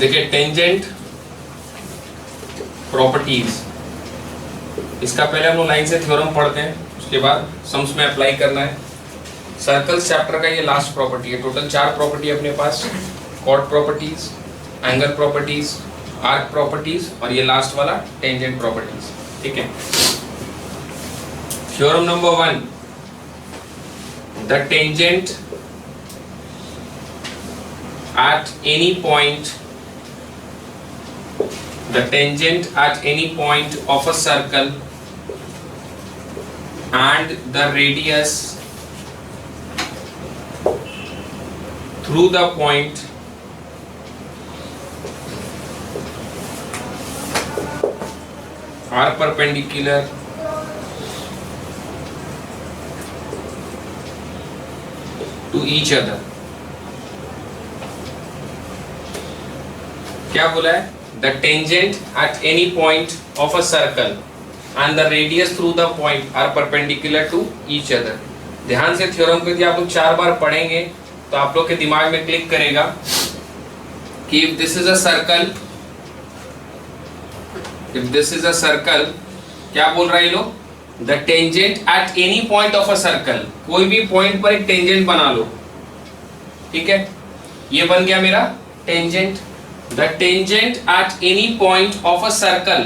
देखिए tangent properties, इसका पहले हम लोग लाइन से थ्योरम पढ़ते हैं, उसके बाद सम्स में अप्लाई करना है। सर्कल्स चैप्टर का ये लास्ट प्रॉपर्टी है। टोटल 4 प्रॉपर्टी अपने पास, chord properties, angle properties, arc properties और ये लास्ट वाला टेंजेंट प्रॉपर्टीज। ठीक है। Theorem number 1, the tangent at any point, the tangent at any point of a circle and the radius through the point are perpendicular to each other। क्या बोला है? The tangent at any point of a circle and the radius through the point are perpendicular to each other। ध्यान से theorem को यदि आप लोग 4 बार पढ़ेंगे तो आप लोग के दिमाग में क्लिक करेगा कि if this is a circle, क्या बोल रहा है ये लोग? The tangent at any point of a circle, कोई भी पॉइंट पर एक टेंजेंट बना लो। ठीक है, ये बन गया मेरा tangent. The tangent at any point of a circle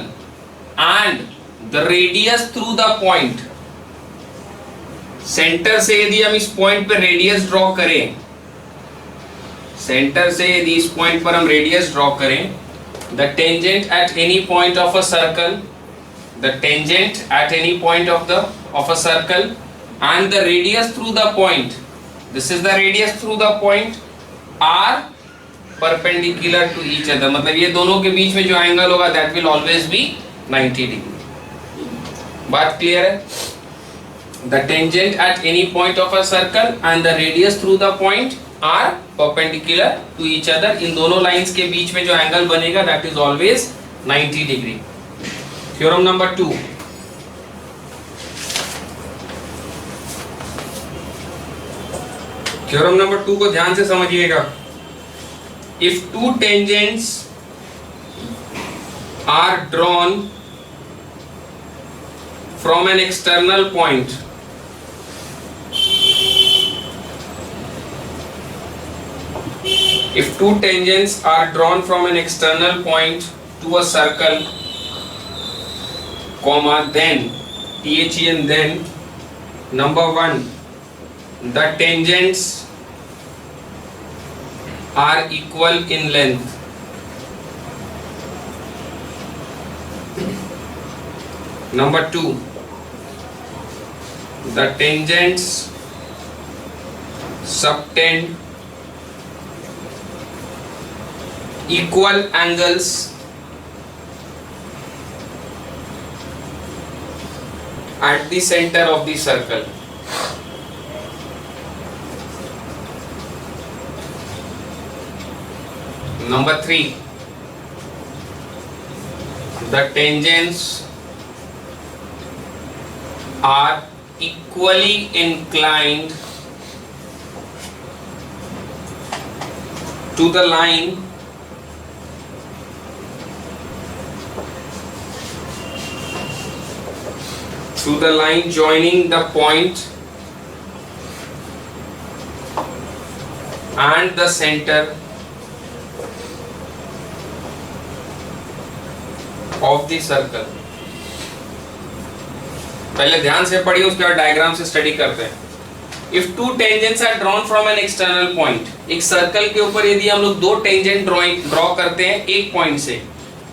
and the radius through the point, centre से यदि हम इस पॉइंट पर रेडियस ड्रॉ करें, सेंटर से यदि इस पॉइंट पर हम रेडियस ड्रॉ करें, the tangent at any point of a circle, the tangent at any point of a circle and the radius through the point, this is the radius through the point, are perpendicular to each other। मतलब ये दोनों के बीच में जो angle होगा that will always be 90 degree. बात clear है? The tangent at any point of a circle and the radius through the point are perpendicular to each other। इन दोनों लाइंस के बीच में जो एंगल बनेगा that is always 90 degree. Theorem number 2, theorem number 2 को ध्यान से समझिएगा। If two tangents are drawn from an external point, if two tangents are drawn from an external point to a circle, comma, then then number 1, the tangents are equal in length। Number 2, the tangents subtend equal angles at the center of the circle। Number 3, the tangents are equally inclined to the line joining the point and the center of the circle। पहले ध्यान से पढ़िए, उसके बाद diagram से study करते हैं। If two tangents are drawn from an external point, एक सर्कल के ऊपर यदि हम लोग 2 टेंजेंट ड्रॉ करते हैं एक पॉइंट से,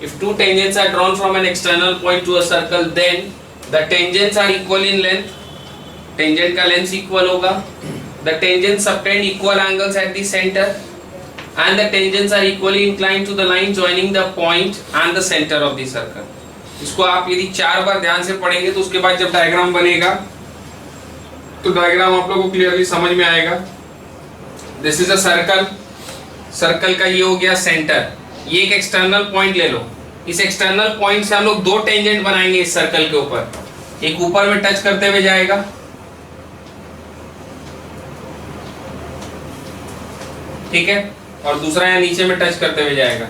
if two tangents are drawn from an external point to a circle, then the tangents are equal in length, tangent का लेंथ इक्वल होगा, the tangents subtend equal angles at the center and the tangents are equally inclined to the line joining the point and the center of the circle। इसको आप यदि 4 बार ध्यान से पढ़ेंगे तो उसके बाद जब डायग्राम बनेगा तो डायग्राम आप लोगों को क्लियरली समझ में आएगा। This is a circle, circle का ये हो गया सेंटर, ये एक एक्सटर्नल पॉइंट ले लो, इस एक्सटर्नल पॉइंट से हम लोग 2 टेंजेंट बनाएंगे इस सर्कल के ऊपर, एक ऊपर में टच करते हुए जाएगा, ठीक है, और दूसरा यहाँ नीचे में टच करते हुए जाएगा।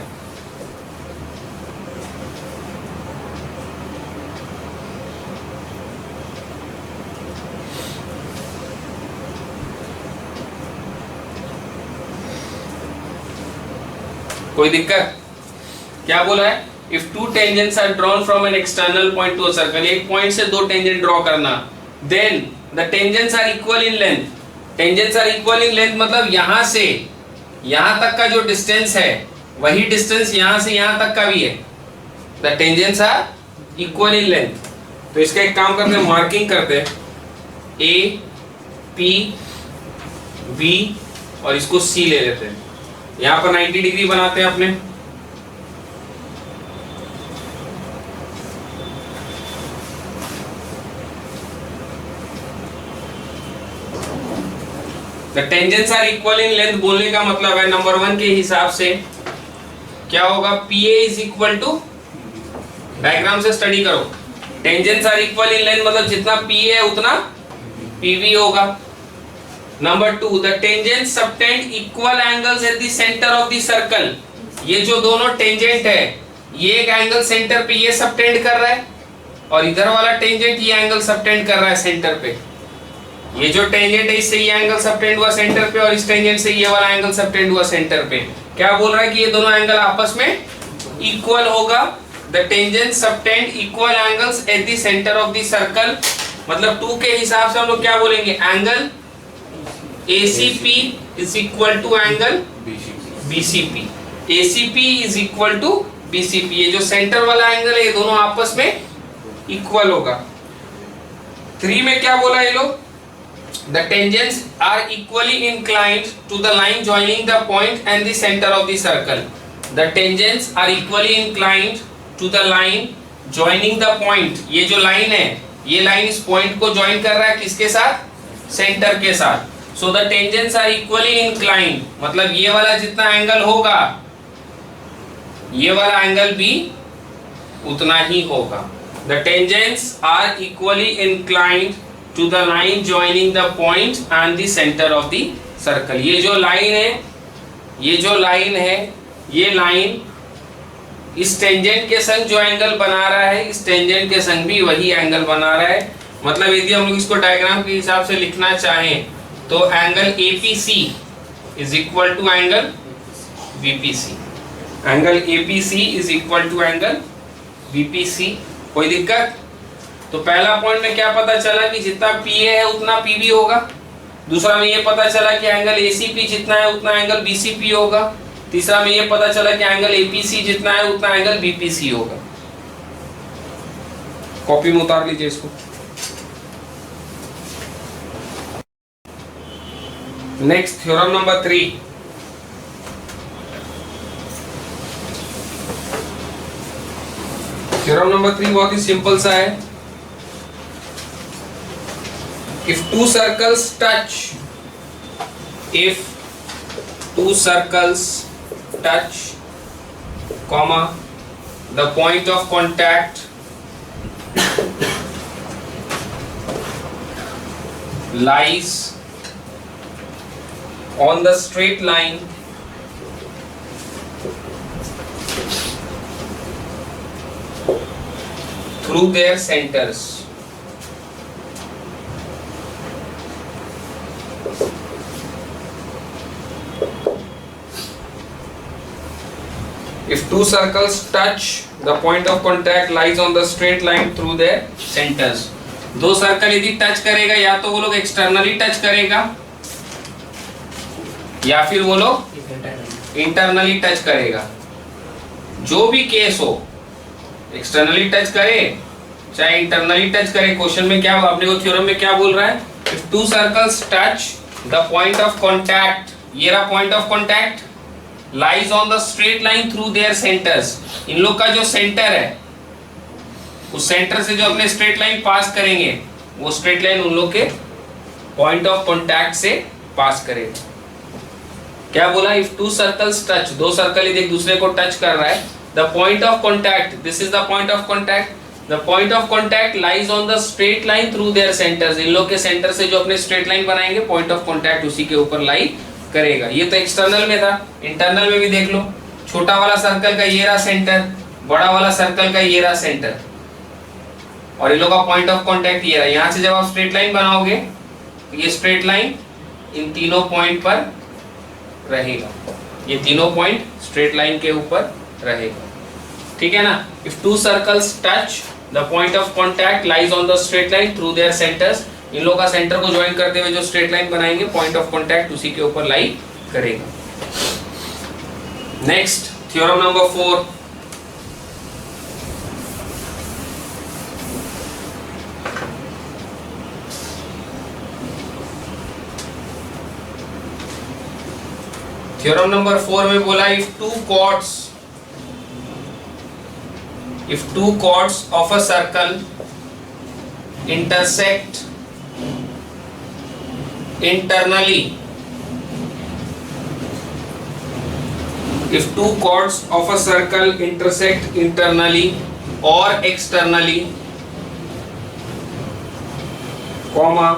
कोई दिक्कत? क्या बोला है? If two tangents are drawn from an external point to a circle, एक पॉइंट से दो टेंजेंट ड्रॉ करना, then the tangents are equal in length. Tangents are equal in length मतलब यहां से यहां तक का जो डिस्टेंस है वही डिस्टेंस यहां से यहां तक का भी है। The tangents are equal in length. तो इसका एक काम करते हैं, मार्किंग करते हैं, ए पी बी और इसको सी ले लेते हैं। यहां पर 90 डिग्री बनाते हैं अपने। The tangents are equal in length बोलने का मतलब है नंबर 1 के हिसाब से क्या होगा, P A is equal to, diagram से स्टडी करो, tangents are equal in length मतलब जितना पी ए है उतना पी बी होगा। Number 2, the tangent subtend equal angles at the centre of the circle. ये जो दोनों टेंजेंट है ये एक एंगल सेंटर पे ये सबटेंड कर रहा है और इधर वाला टेंजेंट ये एंगल सबटेंड कर रहा है सेंटर पे। ये जो टेंजेंट है इससे ये एंगल सबटेंड हुआ सेंटर पे और इस टेंजेंट से ये वाला एंगल सबटेंड हुआ सेंटर पे। क्या बोल रहा है कि ये दोनों एंगल आपस में इक्वल होगा। The tangent subtend equal angles at the centre of the circle, मतलब 2 के हिसाब से हम लोग क्या बोलेंगे, angle ACP is equal to angle BCP। ACP is equal to BCP। ये जो सेंटर वाला एंगल है ये दोनों आपस में इक्वल होगा। 3 में क्या बोला ये लोग, the tangents are equally inclined to the line joining the point and the center of the circle. The tangents are equally inclined to the line joining the point. ये जो लाइन है ये लाइन इस पॉइंट को join कर रहा है किसके साथ, सेंटर के साथ। So the tangents are equally inclined मतलब ये वाला जितना एंगल होगा ये वाला एंगल भी उतना ही होगा। The tangents are equally inclined to the line joining the point and the center of the circle। ये जो लाइन है ये लाइन इस टेंजेंट के संग जो एंगल बना रहा है इस टेंजेंट के संग भी वही एंगल बना रहा है। मतलब यदि हम लोग इसको डायग्राम के हिसाब से लिखना चाहें तो angle APC is equal to angle BPC। Angle APC is equal to angle BPC। कोई दिक्कत? तो पहला पॉइंट में क्या पता चला कि जितना PA है उतना PB होगा। दूसरा में ये पता चला कि एंगल ACP जितना है उतना एंगल BCP होगा। तीसरा में ये पता चला कि एंगल APC जितना है उतना एंगल BPC होगा। कॉपी में उतार लीजिए इसको। Next theorem number 3। Theorem number 3 बहुत ही सिंपल सा है। If two circles touch, comma, the point of contact lies on the straight line through their centers, if two circles touch, the point of contact lies on the straight line through their centers। दो circle यदि touch करेगा या तो वो लोग externally touch करेगा या फिर वो लोग इंटरनली टच करेगा। जो भी केस हो, एक्सटर्नली टच करे चाहे इंटरनली टच करे, क्वेश्चन में क्या अपने को थ्योरम में क्या बोल रहा है, if two circles touch the point of contact, ये रहा point of contact, lies on the straight line through their centres. इन लोग का जो सेंटर है उस सेंटर से जो अपने स्ट्रेट लाइन पास करेंगे वो स्ट्रेट लाइन उन लोग के पॉइंट ऑफ कॉन्टैक्ट से पास करेगा। क्या बोला, इफ टू सर्कल्स टच, दो सर्कल एक दूसरे को टच कर रहा है, the point of contact, this is the point of contact, the point of contact lies on the straight line through their centres. इन लोग के सेंटर से जो अपने स्ट्रेट लाइन बनाएंगे पॉइंट ऑफ कॉन्टैक्ट उसी के ऊपर लाई करेगा। ये तो एक्सटर्नल में था, इंटरनल में भी देख लो, छोटा वाला सर्कल का ये रहा सेंटर, बड़ा वाला सर्कल का ये रहा सेंटर, और इन लोग का पॉइंट ऑफ कॉन्टैक्ट ये रहा। यहाँ से जब आप स्ट्रेट लाइन बनाओगे तो ये स्ट्रेट लाइन इन तीनों पॉइंट पर रहेगा। ये तीनों पॉइंट स्ट्रेट लाइन के ऊपर रहेगा, ठीक है ना। If two circles touch the point of contact lies on the straight line through their centres, इन लोगों का सेंटर को ज्वाइन करते हुए जो स्ट्रेट लाइन बनाएंगे पॉइंट ऑफ कॉन्टैक्ट उसी के ऊपर लाई करेगा। Next theorem number 4, theorem number 4 में बोला if two chords of a circle intersect internally, if two chords of a circle intersect internally or externally, comma,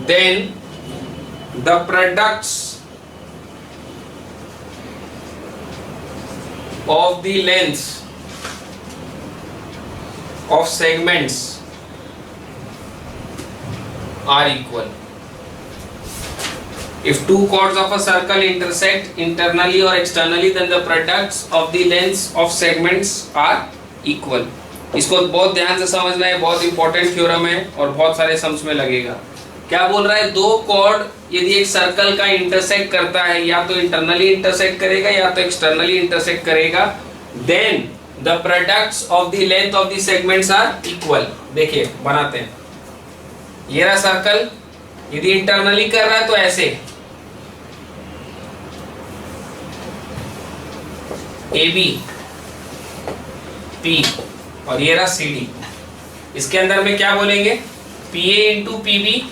then the products of the lengths of segments are equal. If two chords of a circle intersect internally or externally, then the products of the lengths of segments are equal. इसको बहुत ध्यान से समझना है, बहुत important theorem है और बहुत सारे सम्स में लगेगा। क्या बोल रहा है, दो कॉर्ड यदि एक सर्कल का इंटरसेक्ट करता है, या तो इंटरनली इंटरसेक्ट करेगा या तो एक्सटर्नली इंटरसेक्ट करेगा, then the products of the length of the segments are equal. देखिए बनाते हैं, ये रहा सर्कल, यदि इंटरनली कर रहा है तो ऐसे ए बी पी और ये रहा सी डी। इसके अंदर में क्या बोलेंगे, P A into P B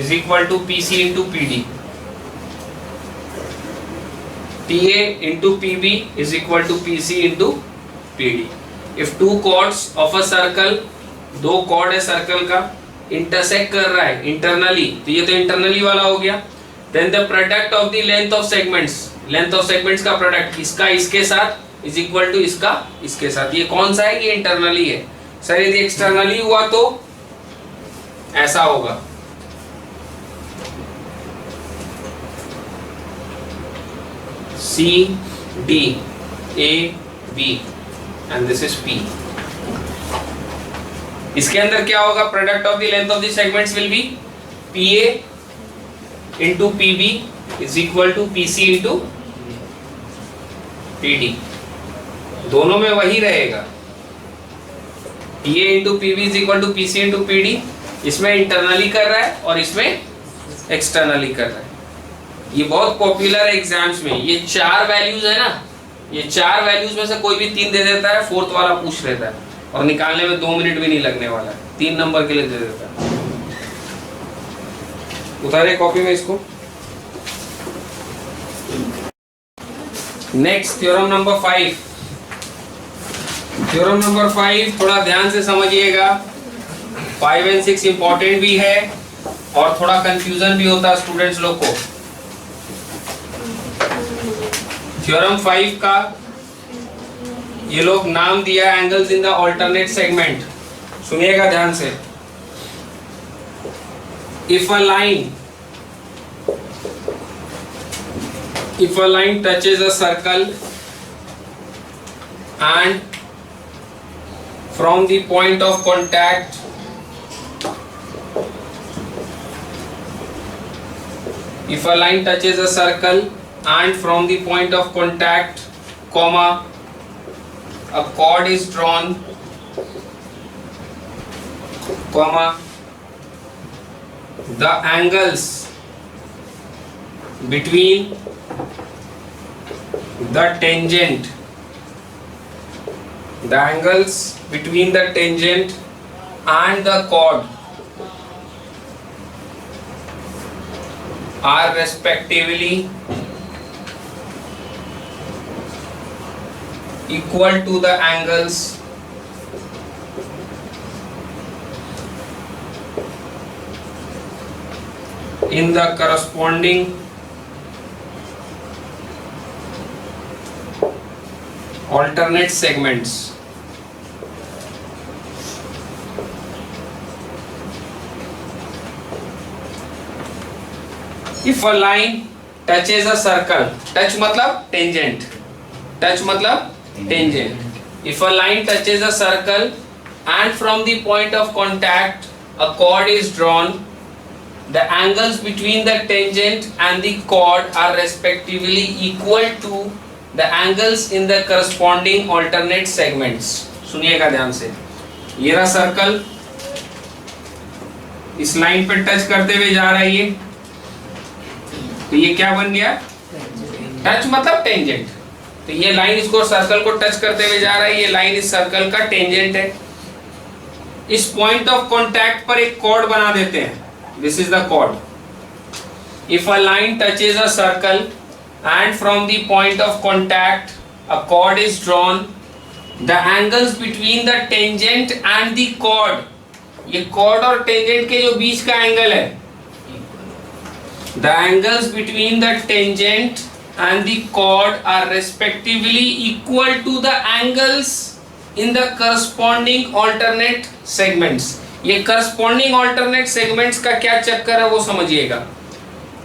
is equal to P C into P D, P A into P B is equal to P C into P D. If two chords of a circle, दो chord है circle का, intersect कर रहा है internally, तो ये तो internally वाला हो गया, then the product of the length of segments, length of segments का प्रोडक्ट इसका इसके साथ इज इक्वल टू इसका इसके साथ। ये कौन सा है, ये इंटरनली है। सर यदि एक्सटर्नली हुआ तो ऐसा होगा, C D A B and this is P. इसके अंदर क्या होगा, product of the length of the segments will be P A into P B is equal to P C into P D. दोनों में वही रहेगा, P A into P B is equal to P C into P D. इसमें internally कर रहा है और इसमें एक्सटर्नली कर रहा है। ये बहुत पॉपुलर है एग्जाम्स में, ये चार वैल्यूज है ना, ये चार वैल्यूज में से कोई भी तीन दे देता है, फोर्थ वाला पूछ लेता है और निकालने में 2 मिनट भी नहीं लगने वाला है, 3 नंबर के लिए दे देता है। उतारे कॉपी में इसको। Next theorem number 5। Theorem number 5 थोड़ा ध्यान से समझिएगा, 5 और 6 इंपॉर्टेंट भी है और थोड़ा कंफ्यूजन भी होता है स्टूडेंट्स लोग को। थ्योरम 5 का ये लोग नाम दिया angles in the alternate segment. सुनिएगा ध्यान से। If a line touches a circle and from the point of contact if a line touches a circle and from the point of contact comma a chord is drawn comma the angles between the tangent and the chord are respectively equal to the angles in the corresponding alternate segments. If a line touches a circle, touch मतलब tangent, touch मतलब tangent. If a line touches a circle and from the point of contact a chord is drawn, the angles between the tangent and the chord are respectively equal to the angles in the corresponding alternate segments। सुनिएगा ध्यान से, ये रहा circle, इस line पे touch करते हुए जा रहा है ये, तो ये क्या बन गया, टच मतलब टेंजेंट। तो ये लाइन इसको सर्कल को टच करते हुए जा रहा है, ये लाइन इस सर्कल का टेंजेंट है। इस पॉइंट ऑफ कांटेक्ट पर एक कॉर्ड बना देते हैं, this is the chord. If a line touches a circle and from the point of contact a chord is drawn, the angles between the tangent and the chord, ये chord और tangent के जो बीच का angle है, the angles between the tangent and the chord are respectively equal to the angles in the corresponding alternate segments। ये corresponding alternate segments का क्या चक्कर है वो समझिएगा।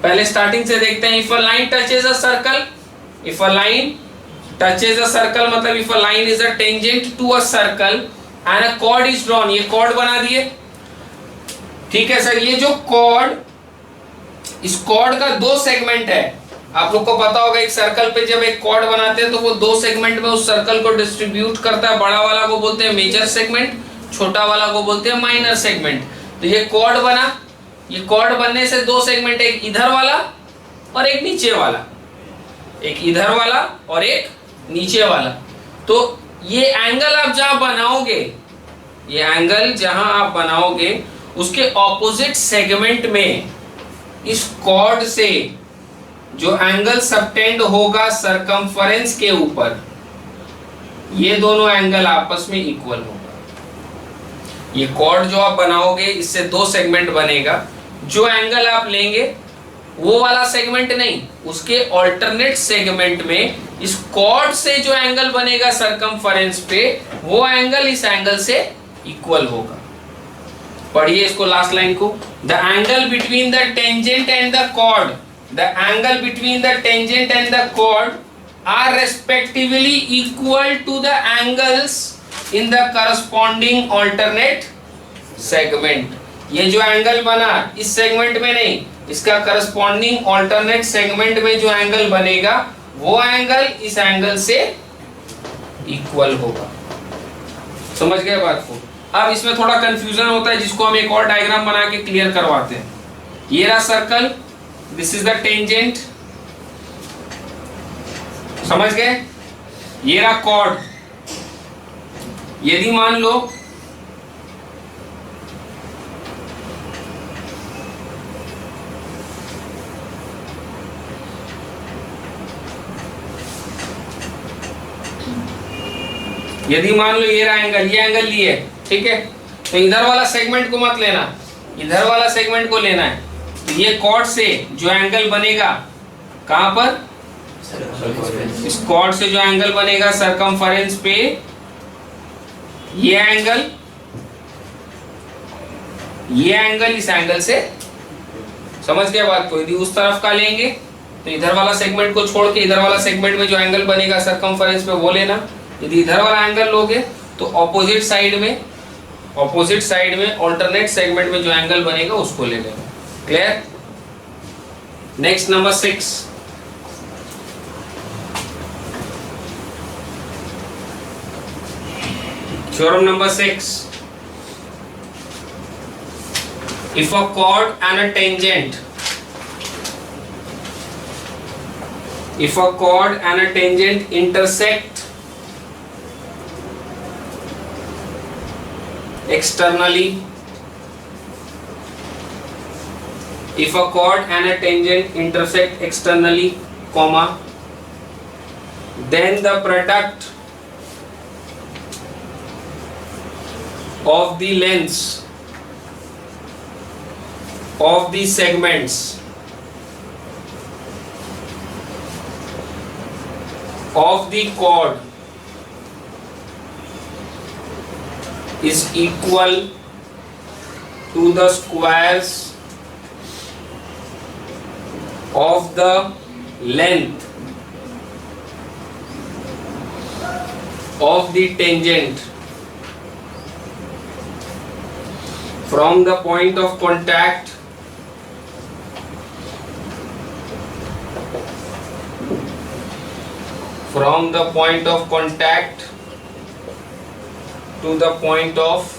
पहले स्टार्टिंग से देखते हैं। if a line touches a circle, if a line touches a circle मतलब if a line is a tangent to a circle and a chord is drawn, ये chord बना दिए, ठीक है सर। ये जो chord, इस chord का दो सेगमेंट है, आप लोग को पता होगा एक सर्कल पे जब एक कॉर्ड बनाते हैं तो वो दो सेगमेंट में उस सर्कल को डिस्ट्रीब्यूट करता है। बड़ा वाला को बोलते हैं मेजर सेगमेंट, छोटा वाला को बोलते हैं माइनर सेगमेंट। तो ये कॉर्ड बना, ये कॉर्ड बनने से दो सेगमेंट, एक इधर वाला और एक नीचे वाला, एक इधर वाला और एक नीचे वाला। तो ये एंगल आप जहां बनाओगे, ये एंगल जहां आप बनाओगे उसके ऑपोजिट सेगमेंट में इस कॉर्ड से जो एंगल सबटेंड होगा सरकमफरेंस के ऊपर, ये दोनों एंगल आपस में इक्वल होगा। ये कॉर्ड जो आप बनाओगे इससे दो सेगमेंट बनेगा, जो एंगल आप लेंगे वो वाला सेगमेंट नहीं, उसके ऑल्टरनेट सेगमेंट में इस कॉर्ड से जो एंगल बनेगा सरकमफरेंस पे, वो एंगल इस एंगल से इक्वल होगा। पढ़िए इसको लास्ट लाइन को, the angle between the tangent and the chord, the angle between the tangent and the chord are respectively equal to the angles in the corresponding alternate segment। ये जो angle बना इस segment में नहीं, इसका corresponding alternate segment में जो angle बनेगा वो एंगल इस एंगल से इक्वल होगा। समझ गए बात को? अब इसमें थोड़ा कंफ्यूजन होता है जिसको हम एक और डायग्राम बना के क्लियर करवाते हैं। ये रहा circle, this is the tangent, समझ गए? ये रहा कॉर्ड। यदि मान लो ये रहा एंगल, ये एंगल लिए, ठीक है, तो इधर वाला सेगमेंट को मत लेना, इधर वाला सेगमेंट को लेना है। तो ये कॉर्ड से जो एंगल बनेगा कहां पर, इस कॉर्ड से जो एंगल बनेगा सरकमफरेंस पे, ये एंगल इस एंगल से, समझ गए बात को? यदि उस तरफ का लेंगे तो इधर वाला सेगमेंट को छोड़ के इधर वाला सेगमेंट में जो एंगल बनेगा सरकमफरेंस पे वो लेना। यदि इधर वाला एंगल लोगे तो ऑपोजिट साइड में ऑल्टरनेट सेगमेंट में जो एंगल बनेगा उसको ले लेना। Clear? Next number 6, theorem number 6, if a chord and a tangent intersect externally, if a chord and a tangent intersect externally, comma, then the product of the lengths of the segments of the chord is equal to the squares of the length of the tangent from the point of contact to the point of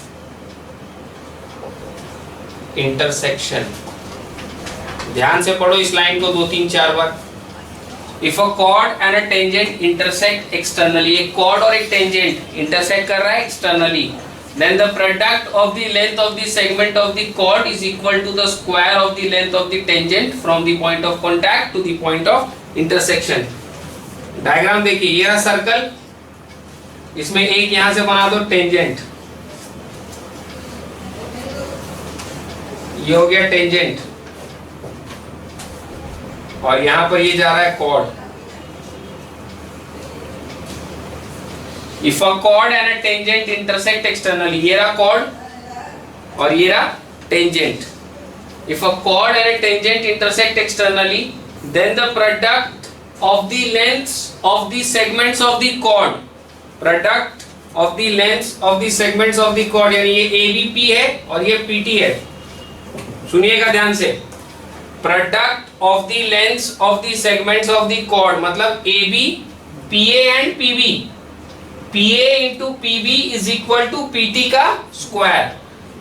intersection. ध्यान से पढ़ो इस line को 2-3-4 बार. If a chord and a tangent intersect externally, एक chord और एक tangent intersect कर रहा है externally, then the product of the length of the segment of the chord is equal to the square of the length of the tangent from the point of contact to the point of intersection. Diagram देखिए, ये रहा circle, इसमें एक यहां से बना दो tangent, ये हो गया टेंजेंट, और यहां पर ये जा रहा है cord. If a chord and a tangent intersect externally, ये रहा chord और ये रहा tangent. If a chord and a tangent intersect externally, then the product of the lengths of the segments of the chord, product of the lengths of the segments of the chord, यानी ये ABP है और ये PT है. सुनिएगा ध्यान से. Product of the lengths of the segments of the chord मतलब AB, PA and PB. PA into PB is equal to PT का square.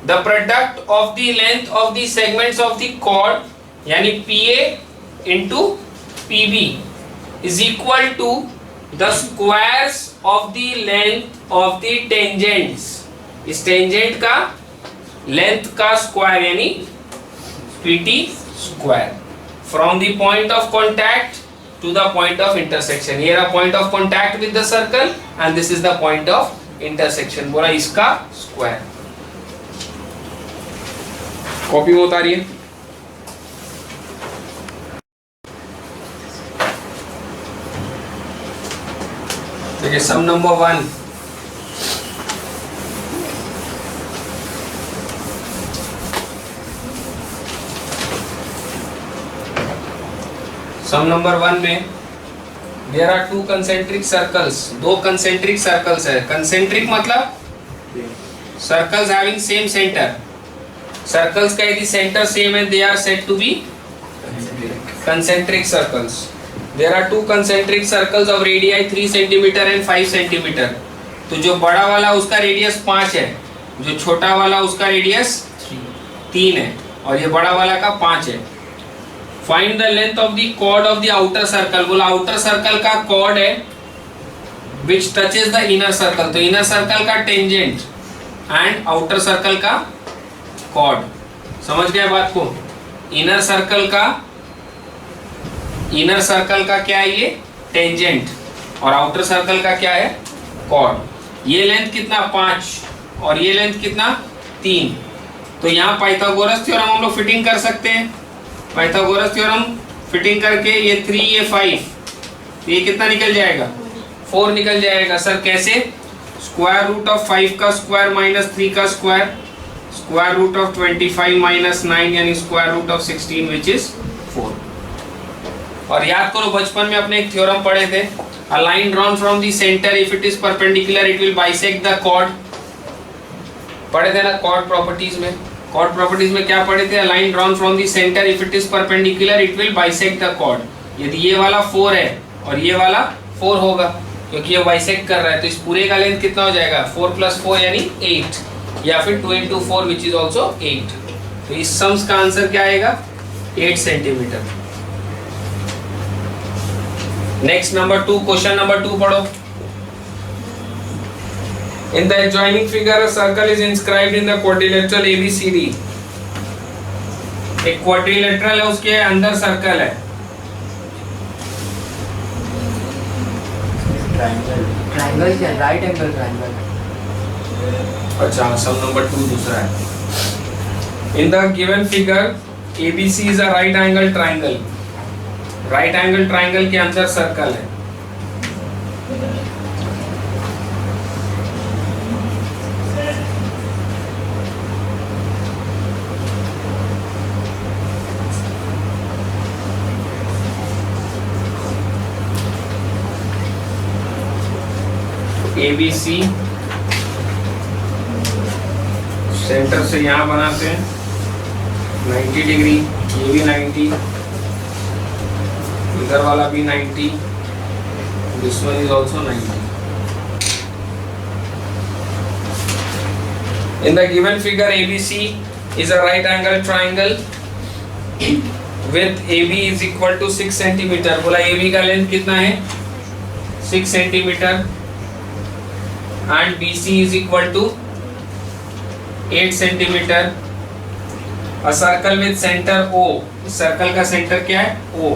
The product of the length of the segments of the chord यानी PA into PB is equal to the squares of the length of the tangents. इस tangent का length का square यानी PT square from the point of contact to the point of intersection. ये रहा point of contact with the circle and this is the point of intersection. बोला इसका square. Copy में उतारिए. देखिए सम नंबर 1. सम number 1 में there are two concentric circles. दो concentric circles है. Concentric मतलब circles having same center. Circles का यदि center same है, they are said to be concentric circles. There are two concentric circles of radii 3 centimeter and 5 centimeter. तो जो बड़ा वाला उसका रेडियस 5 है, जो छोटा वाला उसका रेडियस 3 है, और ये बड़ा वाला का 5 है. Find the length of the chord of the outer circle. बोला outer circle का chord है which touches the inner circle. तो inner circle का tangent and outer circle का chord. समझ गए बात को? inner circle का क्या है ये tangent और outer circle का क्या है chord. ये लेंथ कितना 5 और ये लेंथ कितना 3. तो यहाँ पाइथागोरस थ्योरम हम लोग फिटिंग कर सकते हैं. पाइथागोरस थ्योरम फिटिंग करके ये 3 ये 5, ये कितना निकल जाएगा 4 निकल जाएगा. सर कैसे? स्क्वायर रूट ऑफ 5 का स्क्वायर माइनस 3 का square, square root of 25 minus 9 यानी square root of 16 which is 4. और याद करो बचपन में अपने एक थ्योरम पढ़े थे, a line drawn from the centre if it is perpendicular it will bisect the chord. पढ़े थे ना कॉर्ड प्रॉपर्टीज में. कॉर्ड प्रॉपर्टीज में क्या पढ़े थे? Line drawn from the centre if it is perpendicular it will bisect the chord. यदि ये वाला 4 है और ये वाला 4 होगा क्योंकि ये बाइसेक्ट कर रहा है, तो इस पूरे का लेंथ कितना हो जाएगा 4 + 4 यानी 8, या फिर 2 × 4 विच इज ऑल्सो 8. तो इस सम्स का आंसर क्या आएगा 8 centimetre. Next number 2, question number 2 पढ़ो. In the adjoining figure, a circle is inscribed in the quadrilateral ABCD. एक क्वाड्रिलेटरल है, उसके अंदर सर्कल है. ट्रायंगल क्या? Right angle triangle. अच्छा, सम नंबर 2 दूसरा है. In the given figure, ABC is a right angle triangle. Right angle triangle के अंदर सर्कल है. ABC सेंटर से यहाँ बनाते हैं 90 डिग्री, ये भी 90, इधर वाला भी 90, this one is also 90. In the given figure, ABC is a right angle triangle with AB is equal to 6 centimetre. बोला AB का लेंथ कितना है 6 centimetre and BC is equal to 8 centimetre. A circle with center O. Circle का centre क्या है O.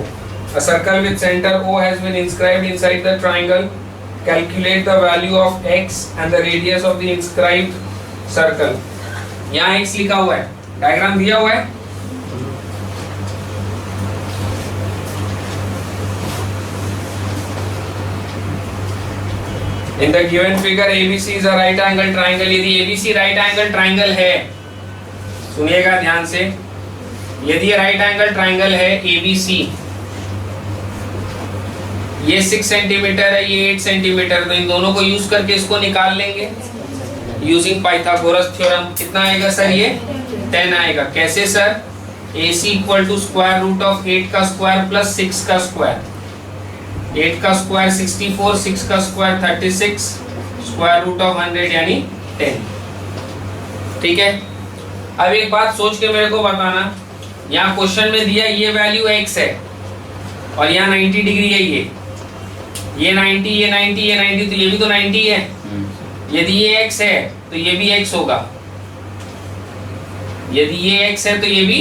A circle with center O has been inscribed inside the triangle. Calculate the value of x and the radius of the inscribed circle. यहाँ x लिखा हुआ है, diagram दिया हुआ है. In the given figure ABC is a right angle triangle. यदि ABC right angle triangle है, सुनिएगा ध्यान से, यदि राइट एंगल ट्राइंगल है ABC, ये 6 सेंटीमीटर है, ये 8 सेंटीमीटर, तो इन दोनों को यूज करके इसको निकाल लेंगे यूजिंग पाइथागोरस थ्योरम. कितना आएगा सर ये 10 आएगा. कैसे sir? AC equal to square root of 8 का स्क्वायर प्लस 6 का स्क्वायर. 8 का स्क्वायर 64, 6 का स्क्वायर 36, स्क्वायर रूट ऑफ 100 यानी 10. ठीक है. अब एक बात सोच के मेरे को बताना, यहाँ क्वेश्चन में दिया ये वैल्यू x है और यहाँ 90 डिग्री है, ये 90, ये 90, ये 90, तो ये भी तो 90 है. यदि ये x है तो ये भी x होगा, यदि ये x है तो ये भी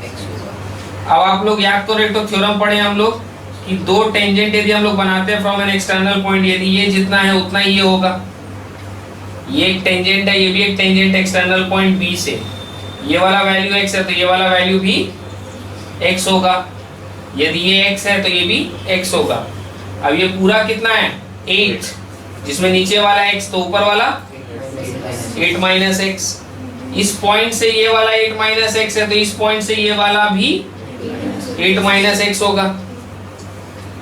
x होगा. अब आप लोग याद तो रेक्टो थ्योरम पढ़े हम लोग कि दो टेंजेंट यदि हम लोग बनाते हैं फ्रॉम एन एक्सटर्नल पॉइंट, यदि ये जितना है उतना ही ये होगा. ये एक टेंजेंट है, ये भी एक टेंजेंट एक्सटर्नल पॉइंट B से, ये वाला वैल्यू x है तो ये वाला वैल्यू भी x होगा. यदि ये x है तो ये भी x होगा. अब ये पूरा कितना है 8, जिसमें नीचे वाला x तो ऊपर वाला 8 माइनस x. इस पॉइंट से ये वाला 8 माइनस x है तो इस पॉइंट से ये वाला भी 8 माइनस x होगा.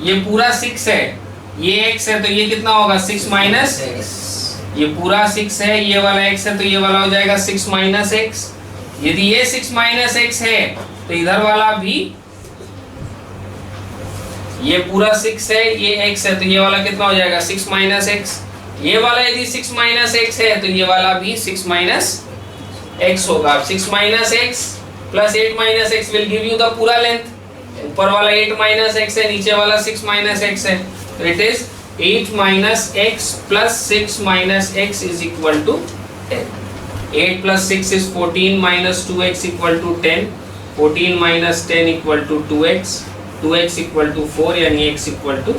ये पूरा 6 है, ये x है तो ये कितना होगा 6 माइनस, ये पूरा 6 है, ये वाला x है तो ये वाला हो जाएगा 6 माइनस x. यदि ये 6 माइनस x है तो इधर वाला भी, ये पूरा 6 है, ये x है तो ये वाला कितना हो जाएगा 6 माइनस x. ये वाला यदि 6 माइनस x है तो ये वाला भी 6 माइनस x होगा. 6 minus x plus 8 minus x will give you the पूरा लेंथ. ऊपर वाला 8 माइनस x है, नीचे वाला 6 माइनस x है, तो it is 8 minus x plus 6 minus x is equal to 10. 8 plus 6 is 14 minus 2x equal to 10. 14 minus 10 equal to 2x. 2x equal to 4 यानी x equal to.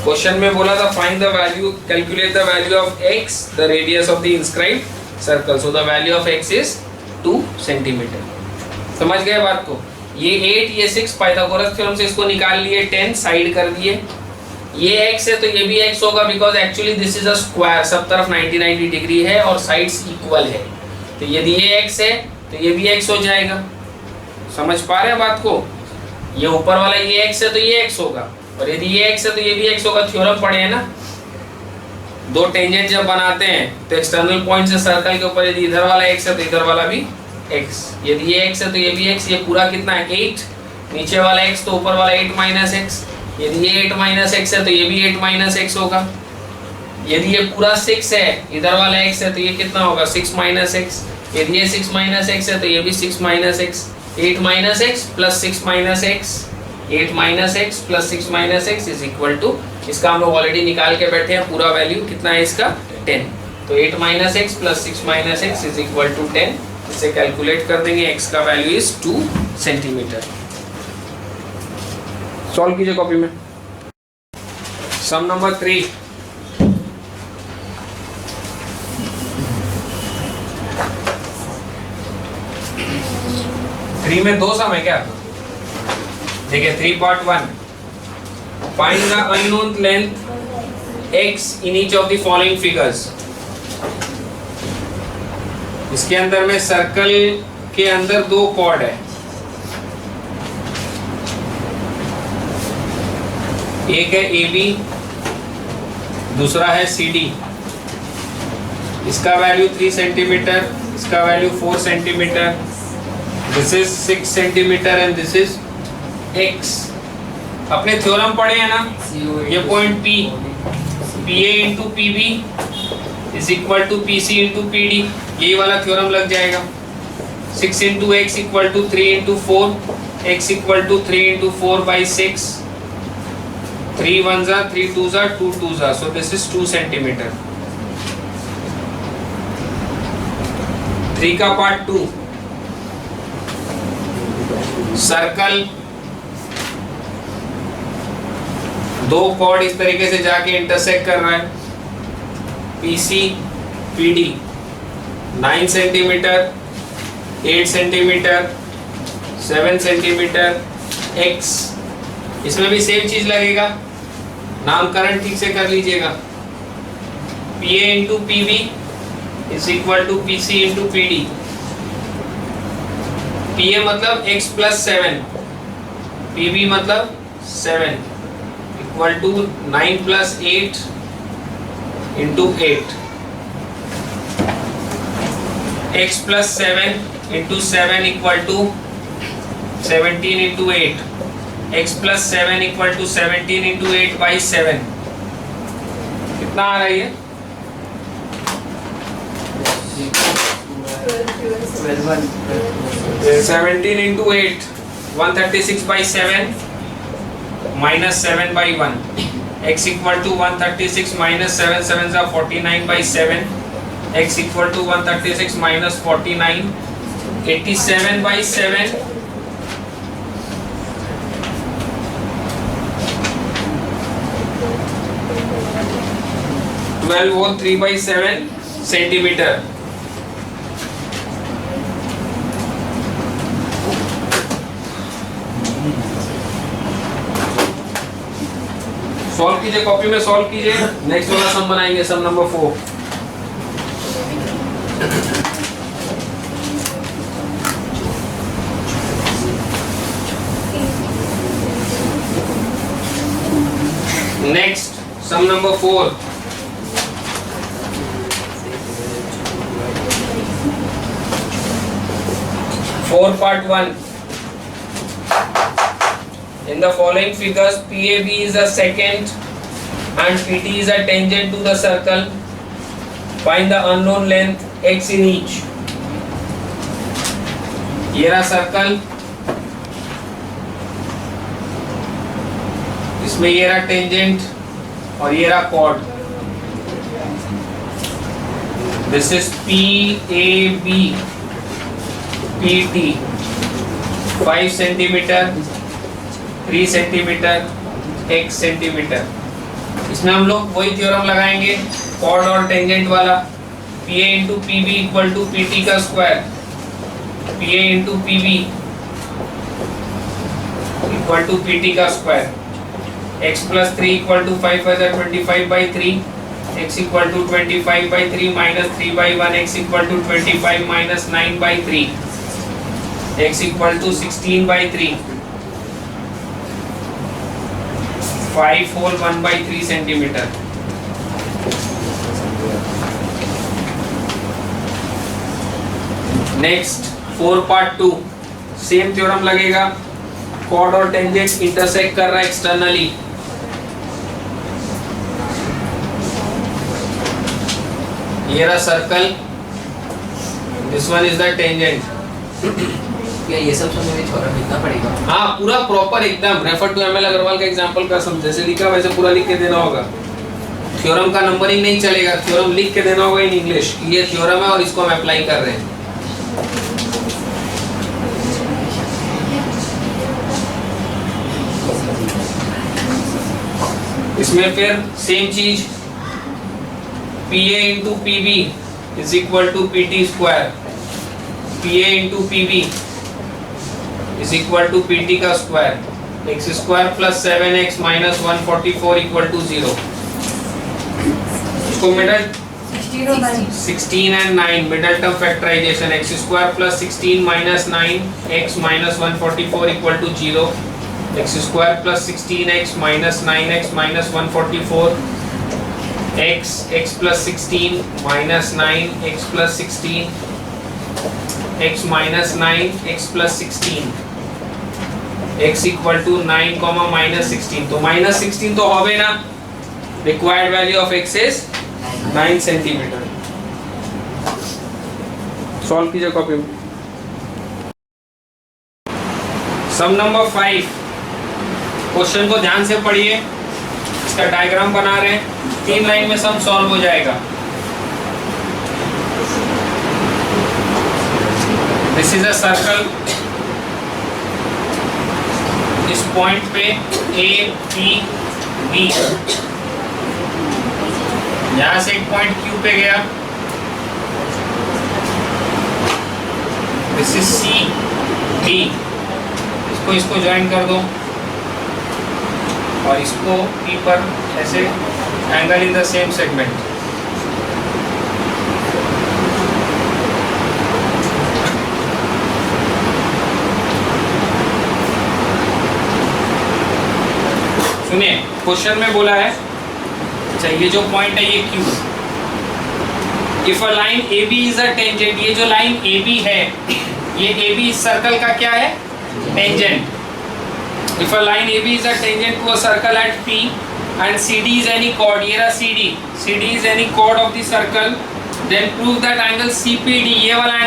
Question में बोला था find the value, calculate the value of x, the radius of the inscribed circle. So the value of x is 2 centimeter. समझ गए बात को? ये 8 ये 6 पाइथागोरस थ्योरम से इसको निकाल लिए, 10 साइड कर दिए. ये x है तो ये भी x होगा, because actually this is a square, सब तरफ 90 डिग्री है और साइड्स इक्वल है. तो यदि ये x है तो ये भी x हो जाएगा. समझ पा रहे हैं बात को? ये ऊपर वाला ये x है तो ये x होगा, और यदि ये x है तो ये भी x होगा. थ्योरम पढ़े हैं ना, दो टेंजेंट जब बनाते हैं तो एक्सटर्नल पॉइंट से सर्कल के ऊपर यदि इधर वाला x है तो इधर वाला भी x. यदि ये x है तो ये भी x. ये पूरा कितना है 8, नीचे वाला x तो ऊपर वाला 8 माइनस x. यदि ये 8 माइनस x है तो ये भी 8 माइनस x होगा. यदि ये पूरा 6 है, इधर वाला x है तो ये कितना होगा 6 माइनस x. यदि ये 6 माइनस x है तो ये भी 6 minus x. 8 minus x plus 6 minus x, 8 minus x plus 6 minus x is equal to, इसका हम लोग ऑलरेडी निकाल के बैठे हैं, पूरा वैल्यू कितना है इसका 10. तो 8 minus x plus 6 minus x is equal to 10. इसे कैलकुलेट कर देंगे, x का वैल्यू इज 2 सेंटीमीटर. सॉल्व कीजिए कॉपी में. Sum number 3. थ्री में दो सम है क्या? देखिए 3.1. Find the unknown length x in each of the following figures. इसके अंदर में सर्कल के अंदर दो कॉर्ड है, एक है AB दूसरा है CD, इसका वैल्यू 3 सेंटीमीटर, इसका value 4 centimetre, this is 6 centimetre and this is X। अपने थ्योरम पढ़े हैं ना, ये point P, PA into PB is equal to PC into PD, यही वाला थ्योरम लग जाएगा। 6 into X equal to 3 into 4, X equal to 3 into 4 by 6, 3 1 जा 3 2 जा 2 2 जा, so this is 2 सेंटीमीटर। 3 का पार्ट 2, सर्कल, दो कॉर्ड इस तरीके से जाके इंटरसेक्ट कर रहा है, PC PD 9 centimetre, 8 centimetre, 7 centimetre, X, इसमें भी सेम चीज लगेगा, नामकरण ठीक से कर लीजिएगा। PA into PB is equal to PC into PD। PA मतलब X प्लस 7, PB मतलब 7 equal to 9 plus 8 into 8, X plus 7 into 7 equal to 17 into 8, X plus 7 equal to 17 into 8 by 7, कितना आ रहा है ये? 17 into 8 136 by 7 minus 7 by 1, X equal to 136 minus 7 7 जा 49 by 7, X equal to 136 minus 49 87 by 7, 12 और 3 by 7 centimetre. Solve कीजिए, copy में solve कीजिए, नेक्स्ट वाला सम बनाएंगे, sum number 4। Next sum number 4, part 1। In the following figures, PAB is a secant and PT is a tangent to the circle. Find the unknown length x in each. ये रहा circle, इसमें ये रहा tangent और ये रहा chord. This is PAB, PT 5 centimetre, 3 centimetre, x centimetre. इसमें हम लोग वही थ्योरम लगाएंगे, कॉर्ड और टेंजेंट वाला। PA into PB equal to PT का square, PA into PB equal to PT का square. x plus 3 equal to 5 25 by 3, x equal to 25 by 3 minus 3 by 1, x equal to 25 minus 9 by 3, x equal to 16 by 3, 5 whole 1 by 3 centimetre. Next 4 part 2, same theorem लगेगा, chord और tangent intersect कर रहा है externally. ये रहा circle, this one is the tangent. क्या ये सब समझ में थोड़ा लिखना पड़ेगा? हाँ, पूरा प्रॉपर एकदम रेफर टू ML अग्रवाल का एग्जांपल का सम जैसे लिखा वैसे पूरा लिख के देना होगा। थ्योरम का नंबरिंग नहीं चलेगा, थ्योरम लिख के देना होगा इन इंग्लिश कि ये थ्योरम है और इसको हम अप्लाई कर रहे हैं। इसमें फिर सेम चीज, PA into PB is equal to PT square, PA into PB is equal to PT का square, x square plus 7x minus 144 equal to 0। इसको middle 16 and 9 middle term factorisation, x square plus 16 minus 9x minus 144 equal to 0, x square plus 16x minus 9x minus 144 x plus 16 minus 9 x plus 16 x minus 9 x plus 16 x equal to 9 comma minus 16 तो minus 16 तो होवे ना required value of x is 9 centimeter solve कीजिए copy में sum number 5 question को ध्यान से पढ़िए इसका डायग्राम बना रहे हैं 3 लाइन में सम सॉल्व हो जाएगा दिस इज अ सर्कल इस पॉइंट पे ए पी बी यहां से एक पॉइंट क्यू पे गया दिस इज सी डी इसको ज्वाइन कर दो और इसको पी पर ऐसे angle in the same segment सुनिए क्वेश्चन में बोला है अच्छा ये जो पॉइंट है ये Q if a line AB is a tangent ये जो लाइन AB है ये AB इस सर्कल का क्या है tangent if a line AB is a tangent to a circle at P and CD is any chord ये रहा CD is any chord of the circle then prove that angle CPD ये वाला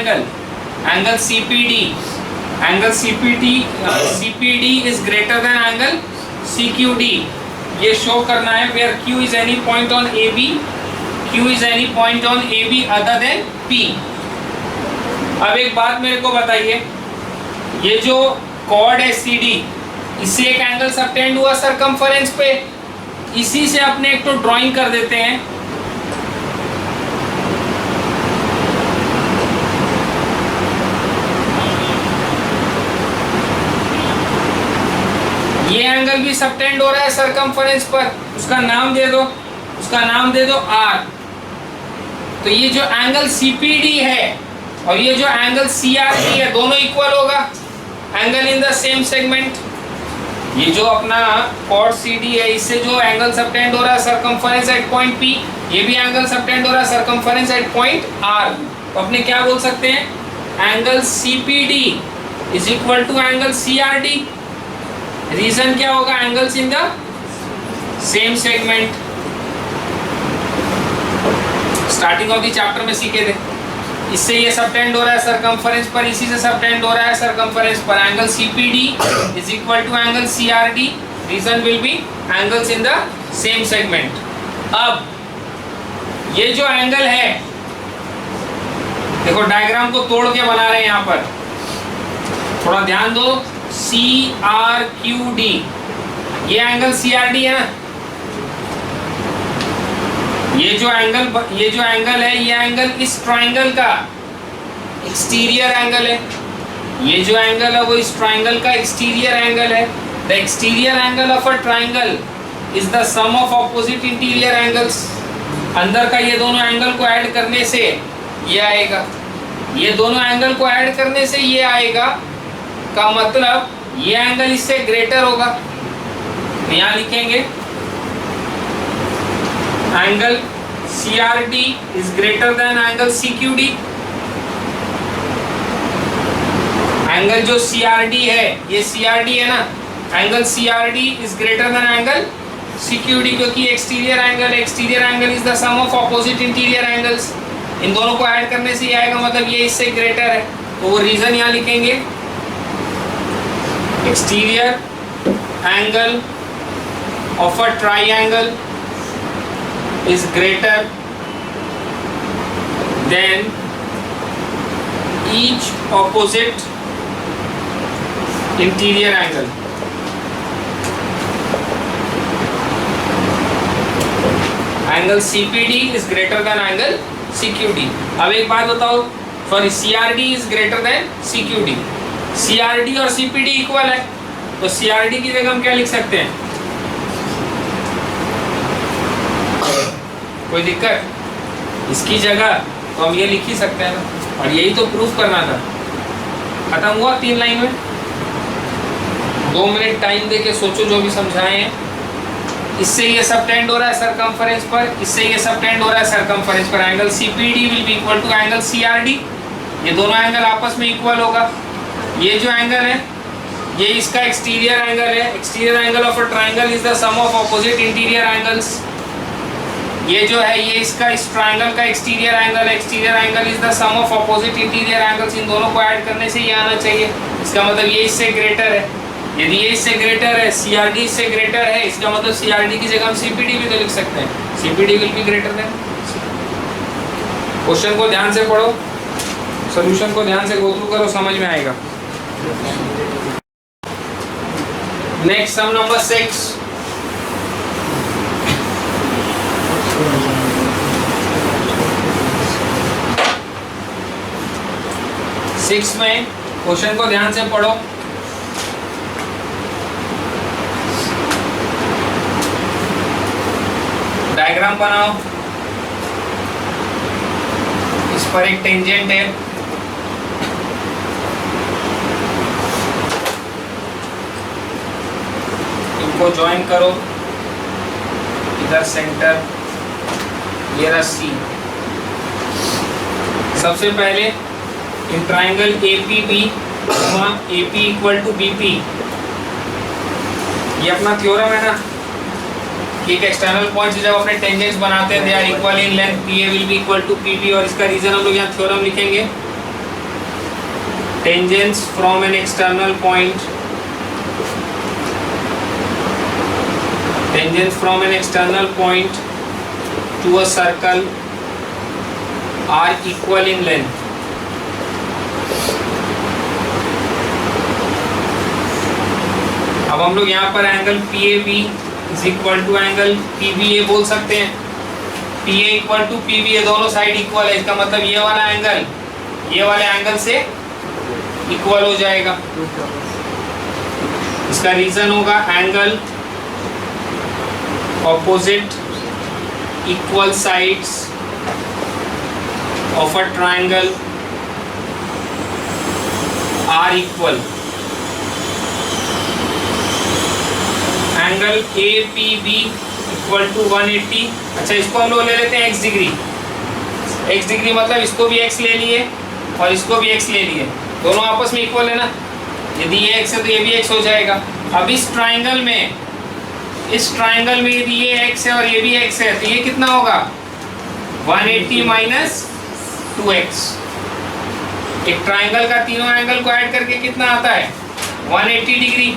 angle CPD is greater than angle CQD ये show करना है where Q is any point on AB other than P अब एक बात मेरे को बताइए ये जो chord है CD इससे एक एंगल सबटेंड हुआ सरकमफरेंस पे इसी से अपने एक तो ड्राइंग कर देते हैं ये एंगल भी सबटेंड हो रहा है सरकमफरेंस पर उसका नाम दे दो R तो ये जो एंगल CPD है और ये जो एंगल CRD है दोनों इक्वल होगा angle in the same segment ये जो अपना कॉर्ड CD है इससे जो एंगल सबटेंड हो रहा है सरकमफरेंस एट पॉइंट P ये भी एंगल सबटेंड हो रहा है सरकमफरेंस एट पॉइंट R तो अपने क्या बोल सकते हैं angle CPD is equal to angle CRD reason क्या होगा angles in the same segment starting of the chapter में सीखे थे इससे ये सबटेंड हो रहा है सरकमफरेंस पर इसी से सबटेंड हो रहा है सरकमफरेंस पर angle CPD is equal to angle CRD reason will be angles in the same segment अब ये जो एंगल है देखो डायग्राम को तोड़ के बना रहे हैं यहाँ पर थोड़ा ध्यान दो CRQD ये एंगल CRD है ना ये जो एंगल है ये एंगल इस ट्राइंगल का एक्सटीरियर एंगल है ये जो एंगल है वो इस ट्राइंगल का एक्सटीरियर एंगल है the exterior angle of a triangle is the sum of opposite interior angles अंदर का ये दोनों एंगल को ऐड करने से ये आएगा ये दोनों एंगल को ऐड करने से ये आएगा का मतलब ये एंगल इससे ग्रेटर होगा तो यहाँ लिखेंगे angle CRD is greater than angle CQD angle जो CRD है ये CRD है ना angle CRD is greater than angle CQD क्योंकि exterior angle is the sum of opposite interior angles इन दोनों को ऐड करने से ये आएगा मतलब ये इससे ग्रेटर है तो वो रीजन यहाँ लिखेंगे exterior angle of a triangle is greater than each opposite interior angle angle CPD is greater than angle CQD अब एक बात बताओ sorry CRD is greater than CQD CRD और CPD इक्वल है तो CRD की जगह हम क्या लिख सकते हैं कोई दिक्कत इसकी जगह तो हम ये लिख ही सकते हैं ना और यही तो प्रूफ करना था खत्म हुआ 3 लाइन में 2 मिनट टाइम दे के सोचो जो भी समझाए हैं इससे ये सबटेंड हो रहा है सरकमफरेंस पर, इससे ये सबटेंड हो रहा है सरकमफरेंस पर। Angle CPD will be equal to angle CRD। ये दोनों एंगल आपस में इक्वल होगा। ये जो एंगल है ये इसका एक्सटीरियर एंगल है। Exterior angle of a triangle is the sum of opposite interior angles. ये जो है ये इसका इस ट्राइंगल का एक्सटीरियर एंगल है। Exterior angle is the sum of opposite interior angles. इन दोनों को ऐड करने से ये आना चाहिए। इसका मतलब ये इससे ग्रेटर है। यदि ये इससे ग्रेटर है, CRD इससे ग्रेटर है, इसका मतलब CRD की जगह हम CPD भी तो लिख सकते हैं। CPD will be greater than. Question को ध्यान से पढ़ो, सॉल्यूशन को ध्यान से गो थ्रू करो, समझ में आएगा। Next sum number 6। सिक्स में क्वेश्चन को ध्यान से पढ़ो। डायग्राम बनाओ। इस पर एक टेंजेंट है, इनको ज्वाइन करो। इधर सेंटर, ये रहा C। सबसे पहले in triangle APB AP equal to BP, ये अपना थ्योरम है ना कि एक एक्सटर्नल पॉइंट से जब अपने टेंजेंट्स बनाते हैं they are equal in length, PA will be equal to PB। और इसका रीजन हम लोग यहाँ थ्योरम लिखेंगे। Tangents from an external point, tangents from an external point to a circle are equal in length. अब हम लोग यहाँ पर angle PAB is equal to angle PBA बोल सकते हैं। PA इक्वल टू PB, ये दोनों साइड इक्वल है। इसका मतलब ये वाला एंगल ये वाले एंगल से इक्वल हो जाएगा। इसका रीजन होगा angle opposite equal sides of a triangle are equal. Angle APB equal to 180। अच्छा, इसको हम लोग ले लेते हैं x डिग्री। x डिग्री मतलब इसको भी x ले लिए और इसको भी x ले लिए, दोनों आपस में इक्वल है ना। यदि ये x है तो ये भी x हो जाएगा। अब इस ट्राइंगल में यदि ये x है और ये भी x है तो ये कितना होगा 180 माइनस 2x। एक ट्राइंगल का तीनों एंगल को ऐड करके कितना आता है 180 डिग्री।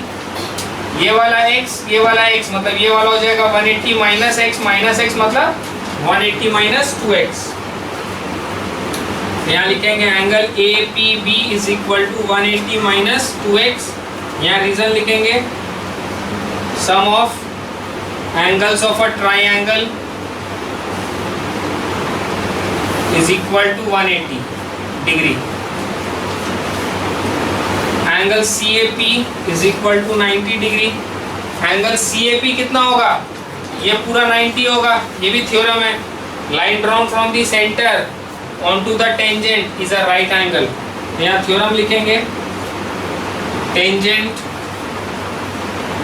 ये वाला x ये वाला x मतलब ये वाला हो जाएगा 180 माइनस x मतलब 180 माइनस 2x। यहाँ लिखेंगे angle APB is equal to 180 minus 2x। यहाँ रीजन लिखेंगे sum of angles of a triangle is equal to 180 degree. Angle CAP is equal to 90 degree. Angle CAP कितना होगा, ये पूरा 90 होगा। ये भी थ्योरम है। Line drawn from the centre onto the tangent is a right angle। यहाँ theorem लिखेंगे tangent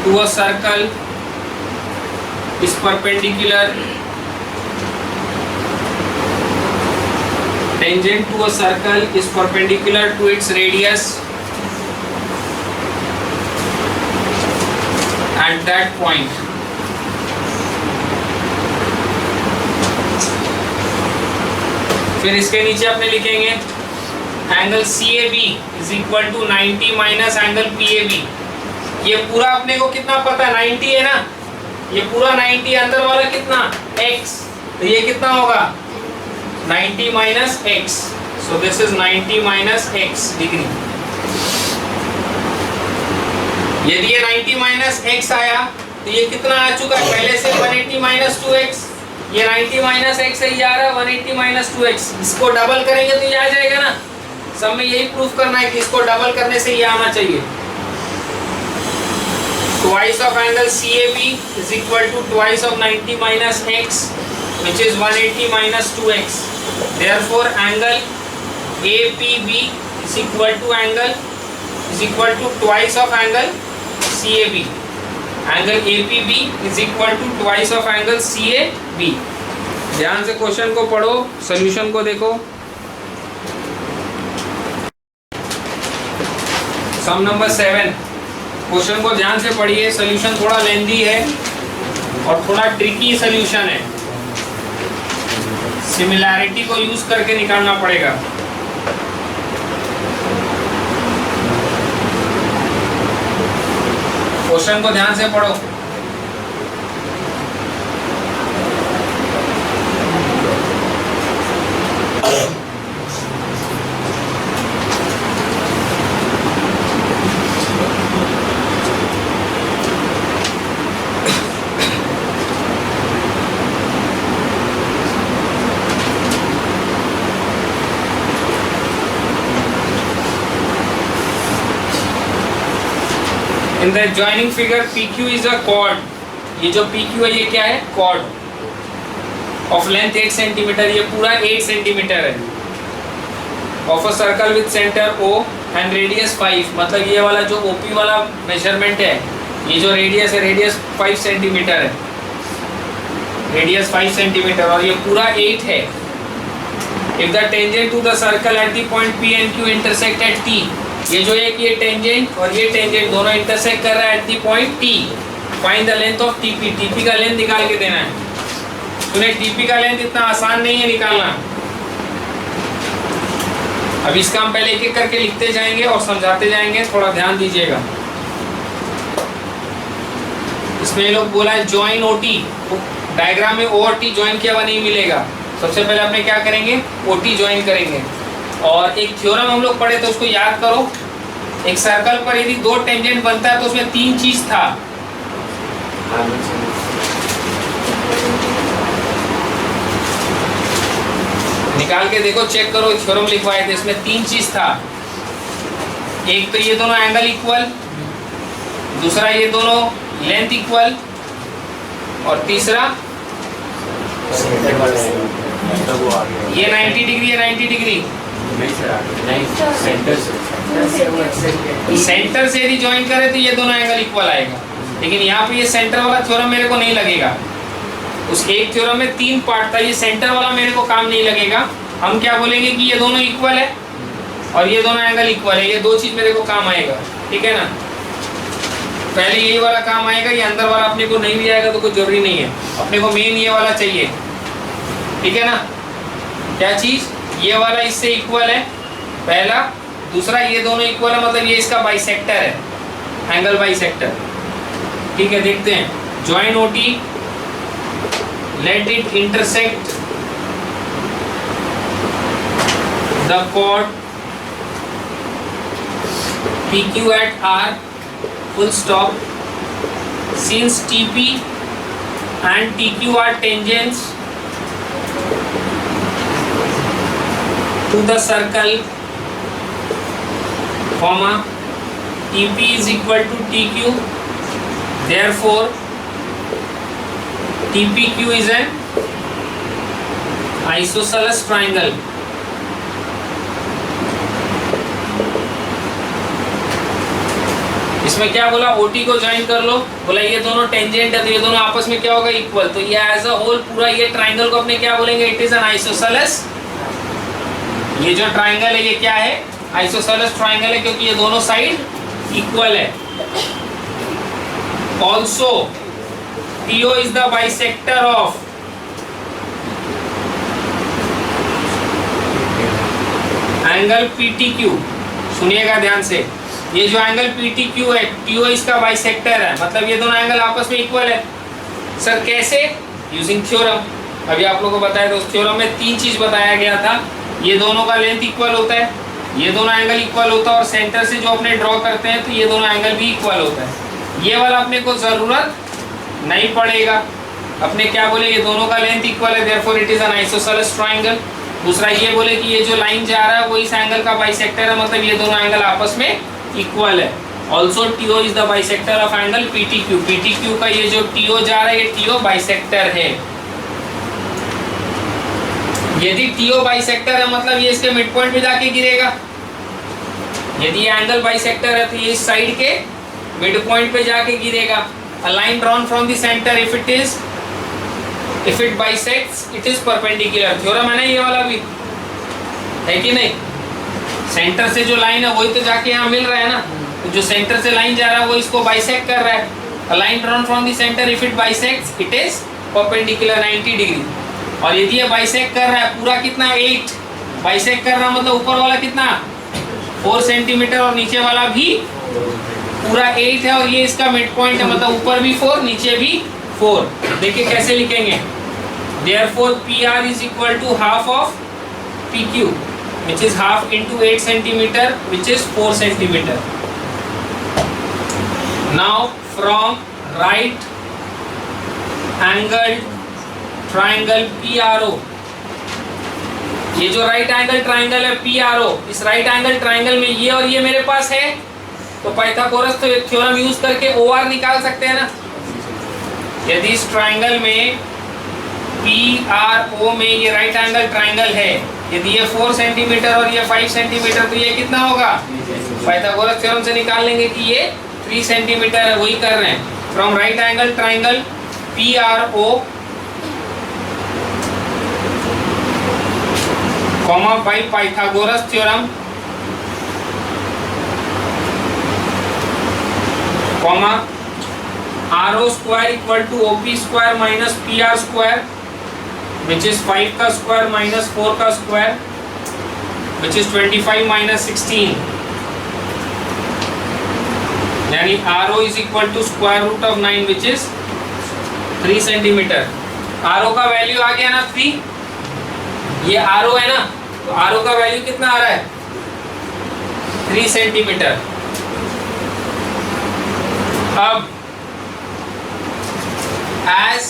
to a circle is perpendicular, tangent to a circle is perpendicular to its radius at that point। फिर इसके नीचे अपने लिखेंगे angle CAB is equal to 90 minus angle PAB। ये पूरा अपने को कितना पता है 90 है ना, ये पूरा 90, अंदर वाला कितना x, तो ये कितना होगा 90 minus x। So this is 90 minus x degree. यदि ये 90 माइनस x आया तो ये कितना आ चुका है पहले से 180 माइनस 2x। ये 90 माइनस x ही आ रहा है 180 माइनस 2x। इसको डबल करेंगे तो ये आ जाएगा ना। सब में यही प्रूफ करना है कि इसको डबल करने से ये आना चाहिए। Twice of angle CAB is equal to twice of 90 minus x which is 180 minus 2x। therefore angle APB is equal to twice of angle CAB। Angle APB is equal to twice of angle CAB। ध्यान से question को पढ़ो, solution को देखो। सम number 7, question को ध्यान से पढ़िए। सॉल्यूशन थोड़ा लेंदी है और थोड़ा ट्रिकी सॉल्यूशन है, सिमिलैरिटी को यूज करके निकालना पड़ेगा। क्वेश्चन को ध्यान से पढ़ो। In the adjoining figure PQ is a chord। ये जो PQ है ये क्या है? chord of length 8 सेंटीमीटर, ये पूरा 8 सेंटीमीटर है। of a circle with center O and radius 5, मतलब ये वाला जो OP वाला मेजरमेंट है, ये जो रेडियस है, रेडियस 5 सेंटीमीटर है, रेडियस 5 सेंटीमीटर, और ये पूरा 8 है। If the tangent to the circle at the point P and Q intersect at T, ये जो है कि ये टेंजेंट और ये टेंजेंट दोनों इंटरसेक्ट कर रहा है at the point T, find the length of TP। TP का लेंथ निकाल के देना है। सुने, TP का लेंथ इतना आसान नहीं है निकालना। अब इसका हम पहले एक एक करके लिखते जाएंगे और समझाते जाएंगे, थोड़ा ध्यान दीजिएगा। इसमें ये लोग बोला है ज्वाइन OT, डायग्राम में O और T ज्वाइन किया हुआ नहीं मिलेगा। सबसे पहले अपने क्या करेंगे? OT ज्वाइन करेंगे। और एक थ्योरम हम लोग पढ़े तो उसको याद करो। एक सर्कल पर यदि दो टेंजेंट बनता है तो उसमें 3 चीज था। निकाल के देखो, चेक करो, थ्योरम लिखवाए थे, इसमें 3 चीज था। एक तो ये दोनों एंगल इक्वल, दूसरा ये दोनों लेंथ इक्वल, और तीसरा ये 90 डिग्री है, 90 डिग्री सेंटर से यदि ज्वाइन करे तो ये दोनों एंगल इक्वल आएगा। लेकिन यहाँ पे ये सेंटर वाला थ्योरम मेरे को नहीं लगेगा। उस एक थ्योरम में 3 पार्ट था, ये सेंटर वाला मेरे को काम नहीं लगेगा। हम क्या बोलेंगे कि ये दोनों इक्वल है और ये दोनों एंगल इक्वल है, ये 2 चीज मेरे को काम आएगा। ठीक है ना? पहले यही वाला काम आएगा, ये अंदर वाला अपने को नहीं भी आएगा तो कोई जरूरी नहीं है, अपने को मेन ये वाला चाहिए। ठीक है ना? क्या चीज? ये वाला इससे इक्वल है पहला, दूसरा ये दोनों इक्वल है, मतलब ये इसका बाइसेक्टर है, एंगल बाइसेक्टर। ठीक है, देखते हैं। Join OT, let it intersect the chord PQ at R, full stop, since TP and TQ are tangents to the circle, comma, TP is equal to TQ, therefore TPQ is an isosceles triangle। इसमें क्या बोला? OT को join कर लो, बोला ये दोनों tangent है तो ये दोनों आपस में क्या होगा? इक्वल। तो ये एज अ होल पूरा ये ट्राइंगल को अपने क्या बोलेंगे? It is an isosceles. ये जो ट्राइंगल है ये क्या है? आइसोसेलेस ट्राइंगल है, क्योंकि ये दोनों साइड इक्वल है। Also TO is the bisector of angle PTQ। सुनिएगा ध्यान से, ये जो एंगल PTQ है, TO इसका बाइसेक्टर है, मतलब ये दोनों एंगल आपस में इक्वल है। सर कैसे? Using theorem. अभी आप लोगों को बताया, तो उस थ्योरम में 3 चीज बताया गया था। ये दोनों का लेंथ इक्वल होता है, ये दोनों एंगल इक्वल होता है, और सेंटर से जो अपने ड्रॉ करते हैं तो ये दोनों एंगल भी इक्वल होता है। ये वाला अपने को जरूरत नहीं पड़ेगा। अपने क्या बोले? ये दोनों का लेंथ इक्वल है, therefore it is an isosceles triangle. दूसरा ये बोले कि ये जो लाइन जा रहा है वो इस एंगल का बाइसेक्टर है, मतलब ये दोनों एंगल आपस में इक्वल है। Also TO is the bisector of angle PTQ। PTQ का ये जो TO जा रहा है ये TO बाइसेक्टर है। यदि TO बाइसेक्टर है मतलब ये इसके मिड पॉइंट पे जाके गिरेगा। यदि ये एंगल बाइसेक्टर है तो ये इस साइड के मिड पॉइंट पे जाके गिरेगा। a line drawn from the center if it bisects it is perpendicular. Theorem है ना ये वाला भी, है कि नहीं? सेंटर से जो लाइन है वही तो जाके यहाँ मिल रहा है ना, तो जो सेंटर से लाइन जा रहा है वो इसको बाइसेक्ट कर रहा है. A line drawn from the center if it bisects it is perpendicular 90 degree. और यदि ये बाइसेक्ट कर रहा है पूरा कितना 8, बाइसेक्ट कर रहा मतलब ऊपर वाला कितना 4 सेंटीमीटर और नीचे वाला भी पूरा 8 है, और ये इसका मिड पॉइंट है मतलब ऊपर भी 4 नीचे भी 4. देखिए कैसे लिखेंगे. Therefore PR is equal to half of PQ which is half into 8 centimeter which is 4 centimeter. Now from right angled triangle PRO, ये जो राइट एंगल ट्राइंगल है PRO, इस राइट एंगल ट्राइंगल में ये और ये मेरे पास है, तो पाइथागोरस थ्योरम यूज करके OR निकाल सकते हैं ना. यदि इस ट्राइंगल में PRO में ये राइट एंगल ट्राइंगल है, यदि ये 4 सेंटीमीटर और ये 5 सेंटीमीटर, तो ये कितना होगा? पाइथागोरस थ्योरम से निकाल लेंगे कि ये 3 सेंटीमीटर है, वही कर रहे हैं. From right angle triangle PRO comma by Pythagoras theorem comma RO square equal to OP square minus PR square which is 5 का स्क्वायर माइनस 4 का स्क्वायर which is 25 माइनस 16, यानी RO is equal to square root of 9 which is 3 centimetre. RO का value आ गया ना 3, ये RO है ना, तो RO का वैल्यू कितना आ रहा है 3 सेंटीमीटर. अब as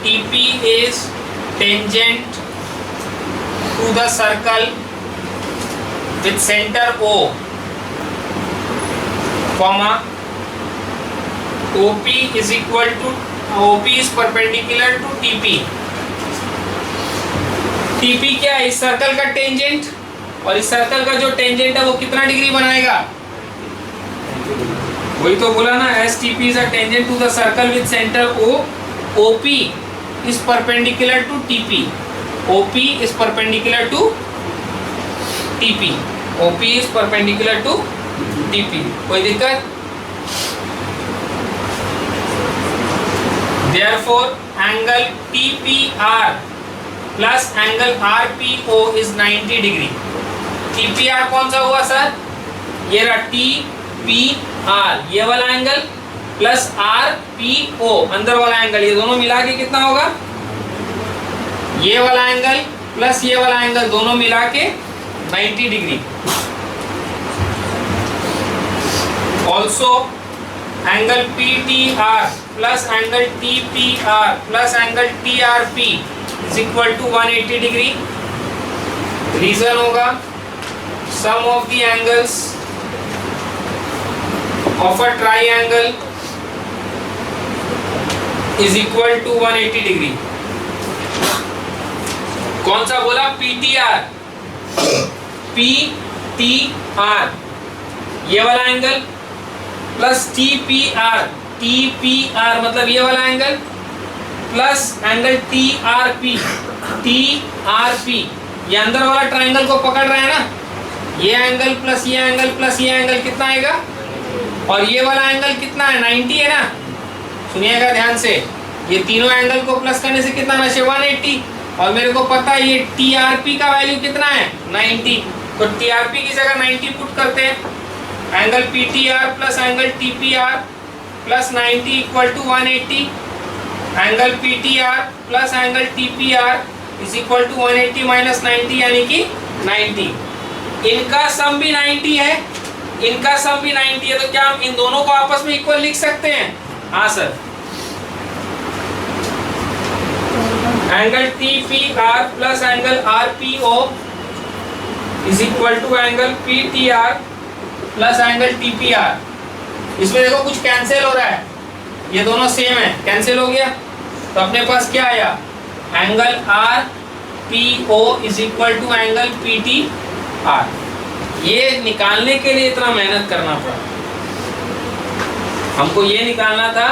TP is tangent to the circle with center O, comma OP is equal to OP is perpendicular to TP. TP क्या है? इस सर्कल का टेंजेंट, और इस सर्कल का जो टेंजेंट है वो कितना डिग्री बनाएगा? वही तो बोला ना, as TP is a tangent to the circle with center O, OP is perpendicular to TP. OP is perpendicular to TP. OP is perpendicular to TP. कोई दिक्कत? Therefore angle TPR plus angle RPO is 90 degree. TPR कौन सा हुआ sir? ये रहा TPR, ये वाला angle plus RPO अंदर वाला एंगल, ये दोनों मिला के कितना होगा? ये वाला एंगल प्लस ये वाला एंगल दोनों मिला के 90 degree. Also angle PTR plus angle TPR plus angle TRP is equal to 180 degree. Reason होगा sum of the angles of a triangle is equal to 180 degree. कौन सा बोला? PTR. PTR ये वाला एंगल प्लस TPR. TPR मतलब ये वाला angle plus angle TRP. TRP ये अंदर वाला ट्राइंगल को पकड़ रहा है ना, ये एंगल प्लस ये एंगल प्लस ये एंगल कितना आएगा? और ये वाला एंगल कितना है? 90 है ना. सुनिएगा ध्यान से, ये तीनों एंगल को प्लस करने से कितना ना 180, और मेरे को पता है ये TRP का वैल्यू कितना है 90, तो TRP की जगह 90 पुट करते हैं. Angle PTR plus angle TPR plus 90 equal to 180. Angle PTR plus angle TPR is equal to 180 minus 90 यानी कि 90. इनका सम भी 90 है, इनका सम भी 90 है, तो क्या हम इन दोनों को आपस में इक्वल लिख सकते हैं? हाँ sir. Angle TPR plus angle RPO is equal to angle PTR plus angle TPR. इसमें देखो कुछ कैंसिल हो रहा है, ये दोनों सेम है, कैंसिल हो गया, तो अपने पास क्या आया? Angle RPO is equal to angle PTR. ये निकालने के लिए इतना मेहनत करना पड़ा. हमको ये निकालना था,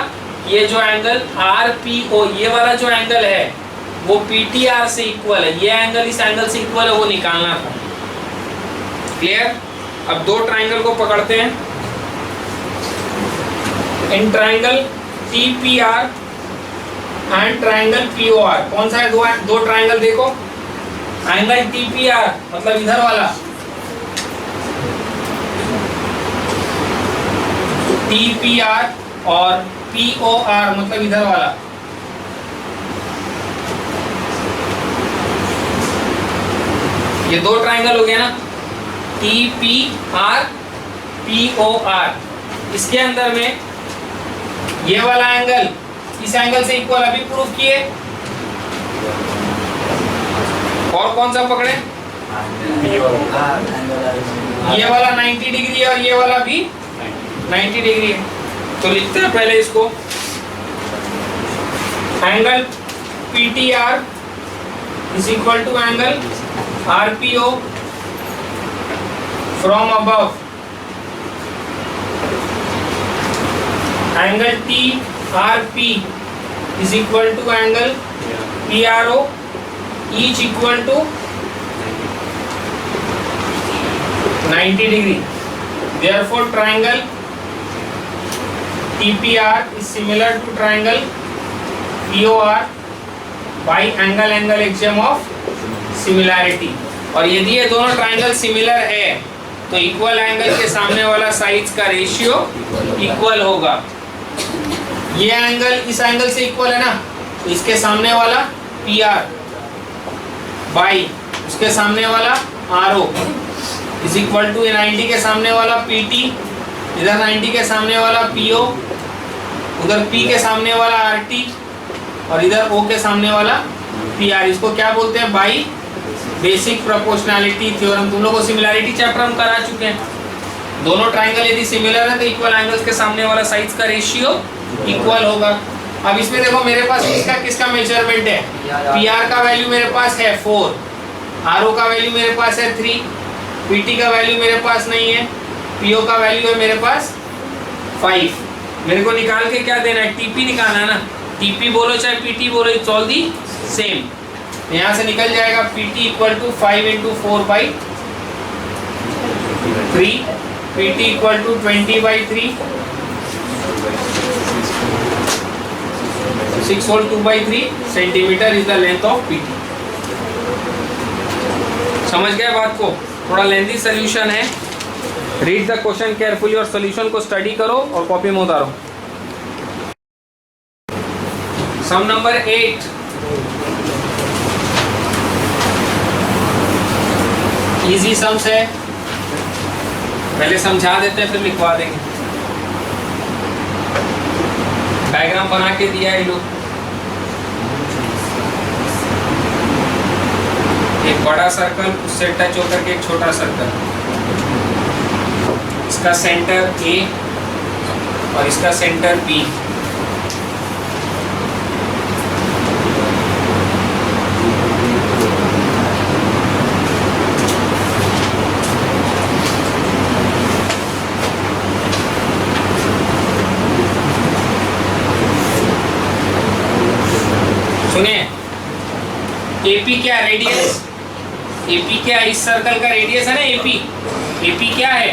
ये जो एंगल आर पी ओ, ये वाला जो एंगल है वो पी टी आर से इक्वल है, ये एंगल इस एंगल से इक्वल है, वो निकालना था। क्लियर? अब दो ट्राइंगल को पकड़ते हैं। In triangle T P R and triangle P O R, कौन सा है? दो ट्राइंगल देखो। एंगल टी पी आर मतलब इधर वाला, टी पी आर, और पी ओ आर मतलब इधर वाला। ये दो ट्राइंगल हो गया ना, T P R P O R. इसके अंदर में ये वाला एंगल इस एंगल से इक्वल अभी प्रूव किए। और कौन सा पकड़े? ये वाला 90 डिग्री और ये वाला भी 90 डिग्री है। तो लिखते हैं पहले इसको, angle P T R is equal to angle R P O from above, angle T R P is equal to angle P R O, each equal to 90 degree. Therefore, triangle TPR is similar to triangle POR by angle axiom of similarity। और यदि ये दोनों triangle similar है तो equal angle के सामने वाला sides का रेशियो इक्वल होगा। ये एंगल इस एंगल से इक्वल है ना, तो इसके सामने वाला PR बाई उसके सामने वाला RO इज इक्वल टू 90 के सामने वाला PT, इधर 90 के सामने वाला PO, उधर P के सामने वाला RT और इधर O के सामने वाला PR। इसको क्या बोलते हैं? By basic proportionality theorem. तुम लोगों को सिमिलैरिटी चैप्टर हम करा चुके हैं। दोनों ट्राइंगल यदि सिमिलर है तो इक्वल एंगल्स के सामने वाला साइड्स का रेशियो इक्वल होगा। अब इसमें देखो मेरे पास किसका किसका मेजरमेंट है। PR का वैल्यू मेरे पास है 4, RO का वैल्यू मेरे पास है 3, PT का वैल्यू मेरे पास नहीं है, PO का वैल्यू है मेरे पास 5। मेरे को निकाल के क्या देना है? TP निकालना है ना। TP बोलो चाहे PT बोलो, इट्स ऑल दी सेम। यहाँ से निकल जाएगा PT equal to 5 into 4/3, PT equal to 20/3, 6 whole 2/3 centimetre is the length of PT। समझ गए बात को? थोड़ा लेंथी सोल्यूशन है। रीड द क्वेश्चन केयरफुली और सोल्यूशन को स्टडी करो और कॉपी में उतारो। सम नंबर 8, इजी सम्स है, पहले समझा देते हैं फिर लिखवा देंगे। डायग्राम बना के दिया है लोग, एक बड़ा सर्कल उससे टच होकर के एक छोटा सर्कल, इसका सेंटर A और इसका सेंटर B। सुनिए, AP क्या रेडियस? AP क्या इस सर्कल का रेडियस है ना AP। AP क्या है?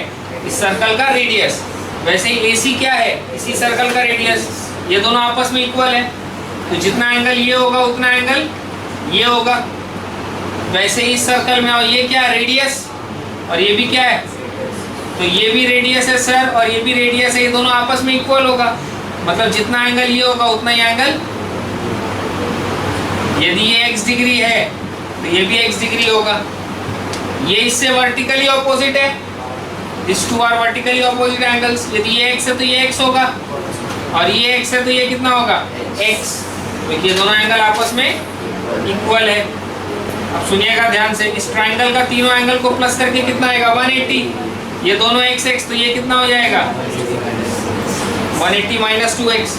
इस सर्कल का रेडियस। वैसे ही AC क्या है? इसी सर्कल का रेडियस। ये दोनों आपस में इक्वल है, तो जितना एंगल ये होगा उतना एंगल ये होगा। वैसे ही इस सर्कल में, और ये क्या है? रेडियस, और ये भी क्या है? तो ये भी रेडियस है सर, और ये भी रेडियस है। ये दोनों आपस में इक्वल होगा, मतलब जितना एंगल ये होगा उतना ही एंगल। यदि ये x डिग्री है तो ये भी x डिग्री होगा। ये इससे वर्टिकली ऑपोजिट है, this two are vertically opposite angles. यदि ये x है तो ये x होगा, और ये x है तो ये कितना होगा? x। तो ये दोनों एंगल आपस में इक्वल है। अब सुनिएगा ध्यान से, इस ट्राइंगल का तीनों एंगल को प्लस करके कितना आएगा? 180। ये दोनों x तो ये कितना हो जाएगा? 180 माइनस 2x।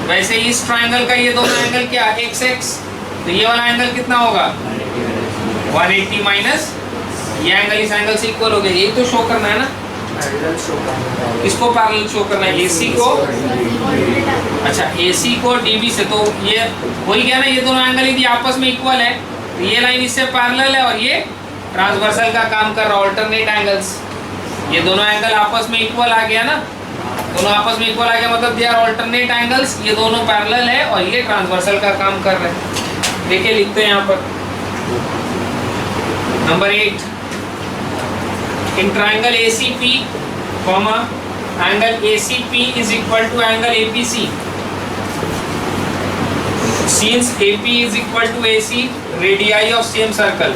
वैसे इस ट्राइंगल का ये दोनों एंगल क्या? x, तो ये वाला एंगल कितना होगा? 180 माइनस ये एंगल इस एंगल से इक्वल हो गया। यही तो शो करना है ना। पैरेलल शो करना है। किसको पैरेलल शो करना है? AC को। अच्छा AC को DB से, तो ये वही क्या ना, ये दोनों एंगल यदि आपस में इक्वल है तो ये लाइन इससे पैरेलल है और ये ट्रांसवर्सल का काम कर रहा है, ऑल्टरनेट एंगल्स। ये दोनों एंगल आपस में इक्वल आ गया ना, दोनों आपस में इक्वल आ गया मतलब दे आर ऑल्टरनेट एंगल्स। ये दोनों पैरेलल है और ये ट्रांसवर्सल का काम कर रहे हैं। देखिए लिखते हैं यहाँ पर number 8, in triangle ACP comma angle ACP is equal to angle APC since AP is equal to AC radii of same circle.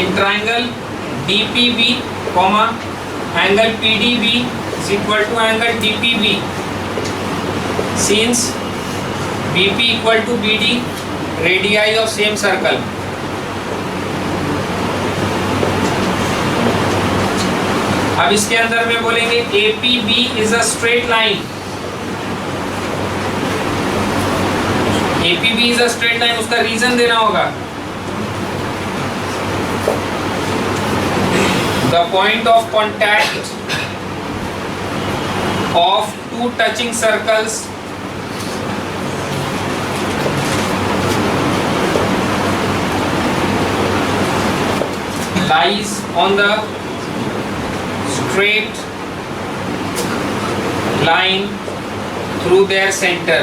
In triangle DPB comma angle PDB is equal to angle DPB since BP equal to BD radii of same circle. अब इसके अंदर में बोलेंगे APB is a straight line. APB is a straight line, उसका reason देना होगा। The point of contact of two touching circles lies on the straight line through their center.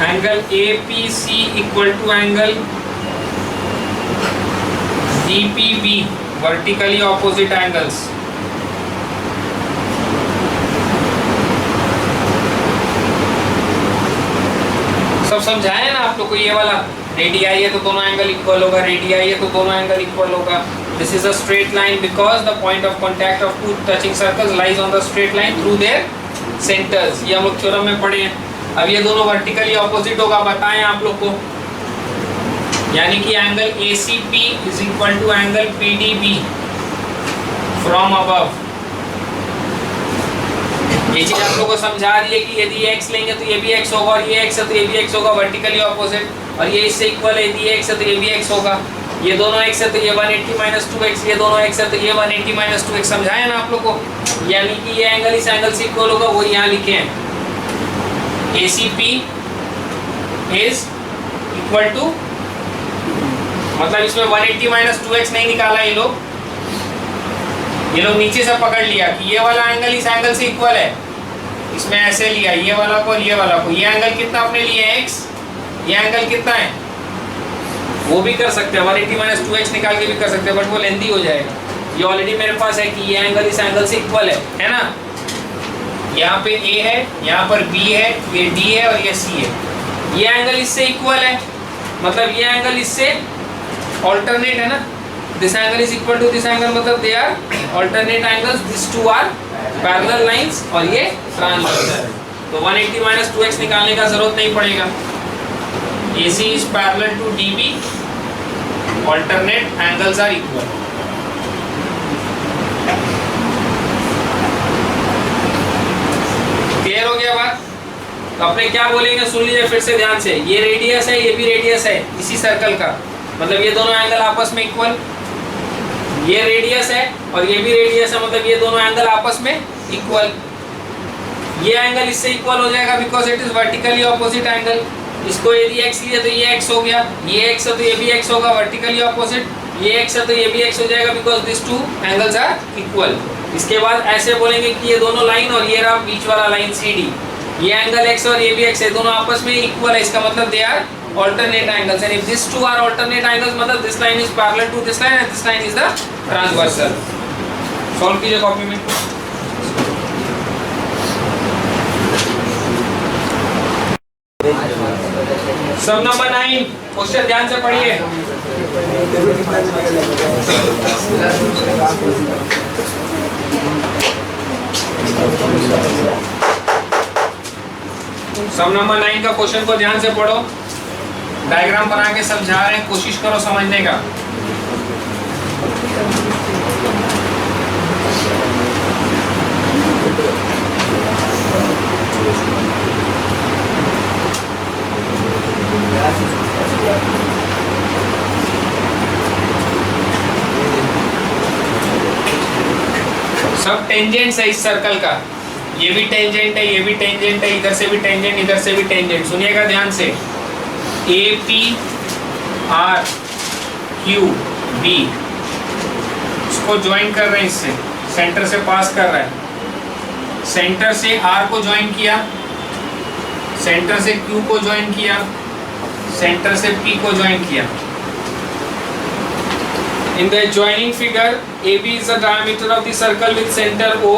Angle APC equal to angle DPB, vertically opposite angles. सब समझाया ना आप लोग को? ये वाला रेडियाई है तो दोनों एंगल इक्वल होगा, रेडियाई है तो दोनों एंगल इक्वल होगा। This is a straight line because the point of contact of two touching circles lies on the straight line through their centres. ये हम लोग थ्योरम में पढ़े हैं। अब ये दोनों वर्टिकली ऑपोजिट होगा, बताएं आप लोग को, यानी कि angle ACP is equal to angle PDB from above. ये चीज आप लोगों को समझा रही है कि यदि x लेंगे तो ये भी x होगा और ये x है तो ये भी x होगा, वर्टिकली ऑपोजिट। और ये इससे इक्वल है, यदि ये x है तो ये भी x होगा। ये दोनों x है तो ये 180 - 2x, ये दोनों x है तो ये 180 - 2x। समझाया ना आप लोग को? यानी कि ये एंगल इस एंगल से इक्वल होगा, वो यहाँ लिखे हैं ACP इज इक्वल टू, मतलब इसमें 180 - 2x नहीं निकाला ये लोग नीचे से पकड़ लिया कि ये वाला एंगल इस एंगल से इक्वल है, इसमें ऐसे लिया ये वाला को और ये वाला को। ये एंगल कितना आपने लिया है x, ये एंगल कितना है वो भी कर सकते हैं, 180 - 2x निकाल के भी कर सकते हैं, बट वो लेंथी हो जाएगा। ये ऑलरेडी मेरे पास है कि ये एंगल इस एंगल से इक्वल है ना। यहाँ पे A है, यहाँ पर B है, ये D है और ये C है। ये एंगल इससे इक्वल है, मतलब ये एंगल इससे ऑल्टरनेट है ना। This angle is equal to this angle, मतलब they are alternate angles, this two are parallel lines और ये ट्रांसवर्सल। तो 180 - 2x निकालने का जरूरत नहीं पड़ेगा। AC is parallel to DB, alternate angles are equal. Clear हो गया बात? तो अपने क्या बोलेंगे सुन लीजिए फिर से ध्यान से। ये रेडियस है, ये भी रेडियस है इसी सर्कल का, मतलब ये दोनों एंगल आपस में इक्वल। ये रेडियस है और ये भी रेडियस है, मतलब ये दोनों एंगल आपस में इक्वल। ये एंगल इससे इक्वल हो जाएगा because it is vertically opposite angle. इसको यदि x लिए तो ये x हो गया, ये x है तो ये भी x होगा, वर्टिकली ऑपोजिट। ये x है तो ये भी x हो जाएगा because this two angles are equal. इसके बाद ऐसे बोलेंगे कि ये दोनों लाइन और ये रहा बीच वाला लाइन CD, ये एंगल x और ये भी x है, दोनों आपस में इक्वल है, इसका मतलब they are alternate angles, and if these two are alternate angles मतलब this line is parallel to this line and this line is the transversal. Solve कीजिए कॉपी में। सब नंबर 9 क्वेश्चन ध्यान से पढ़िए। सब नंबर 9 का क्वेश्चन को ध्यान से पढ़ो, डायग्राम बना के समझा रहे हैं, कोशिश करो समझने का। सब टेंजेंट्स है इस सर्कल का, ये भी टेंजेंट है, ये भी टेंजेंट है, इधर से भी टेंजेंट, इधर से भी टेंजेंट। सुनिएगा ध्यान से, A P R Q B, इसको ज्वाइन कर रहे हैं, इससे सेंटर से पास कर रहा है, सेंटर से आर को ज्वाइन किया, सेंटर से क्यू को ज्वाइन किया, सेंटर से पी को ज्वाइन किया। In the adjoining figure, AB is the diameter of the circle with center O.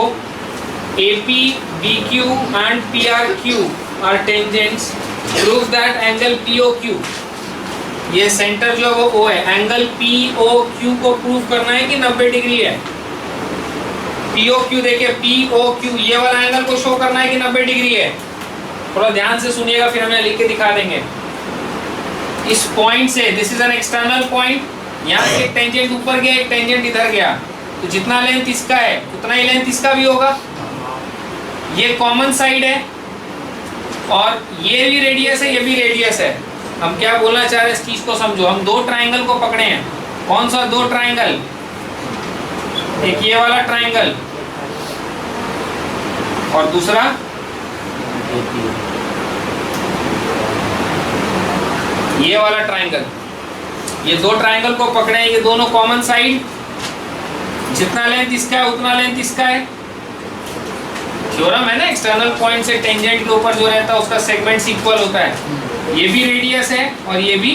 AP, BQ and PRQ are tangents. Prove that angle POQ. ये centre जो है वो O है, एंगल POQ को prove करना है कि 90 डिग्री है। POQ देखिए, POQ ये वाला एंगल को शो करना है कि 90 डिग्री है। थोड़ा ध्यान से सुनिएगा, फिर हमें लिख के दिखा देंगे। इस पॉइंट से, this is an external point, यहाँ से एक टेंजेंट ऊपर गया, एक टेंजेंट इधर गया, तो जितना लेंथ इसका है उतना ही लेंथ इसका भी होगा। ये कॉमन साइड है और ये भी रेडियस है, ये भी रेडियस है। हम क्या बोलना चाह रहे हैं इस चीज को समझो। हम दो ट्राइंगल को पकड़े हैं। कौन सा दो ट्राइंगल? एक ये वाला ट्राइंगल और दूसरा ये वाला ट्राइंगल। ये दो ट्राइंगल को पकड़े हैं, ये दोनों कॉमन साइड, जितना लेंथ इसका है उतना लेंथ इसका है। थ्योरम है ना, एक्सटर्नल पॉइंट से टेंजेंट के ऊपर जो रहता है उसका सेगमेंट्स इक्वल होता है। ये भी रेडियस है और ये भी,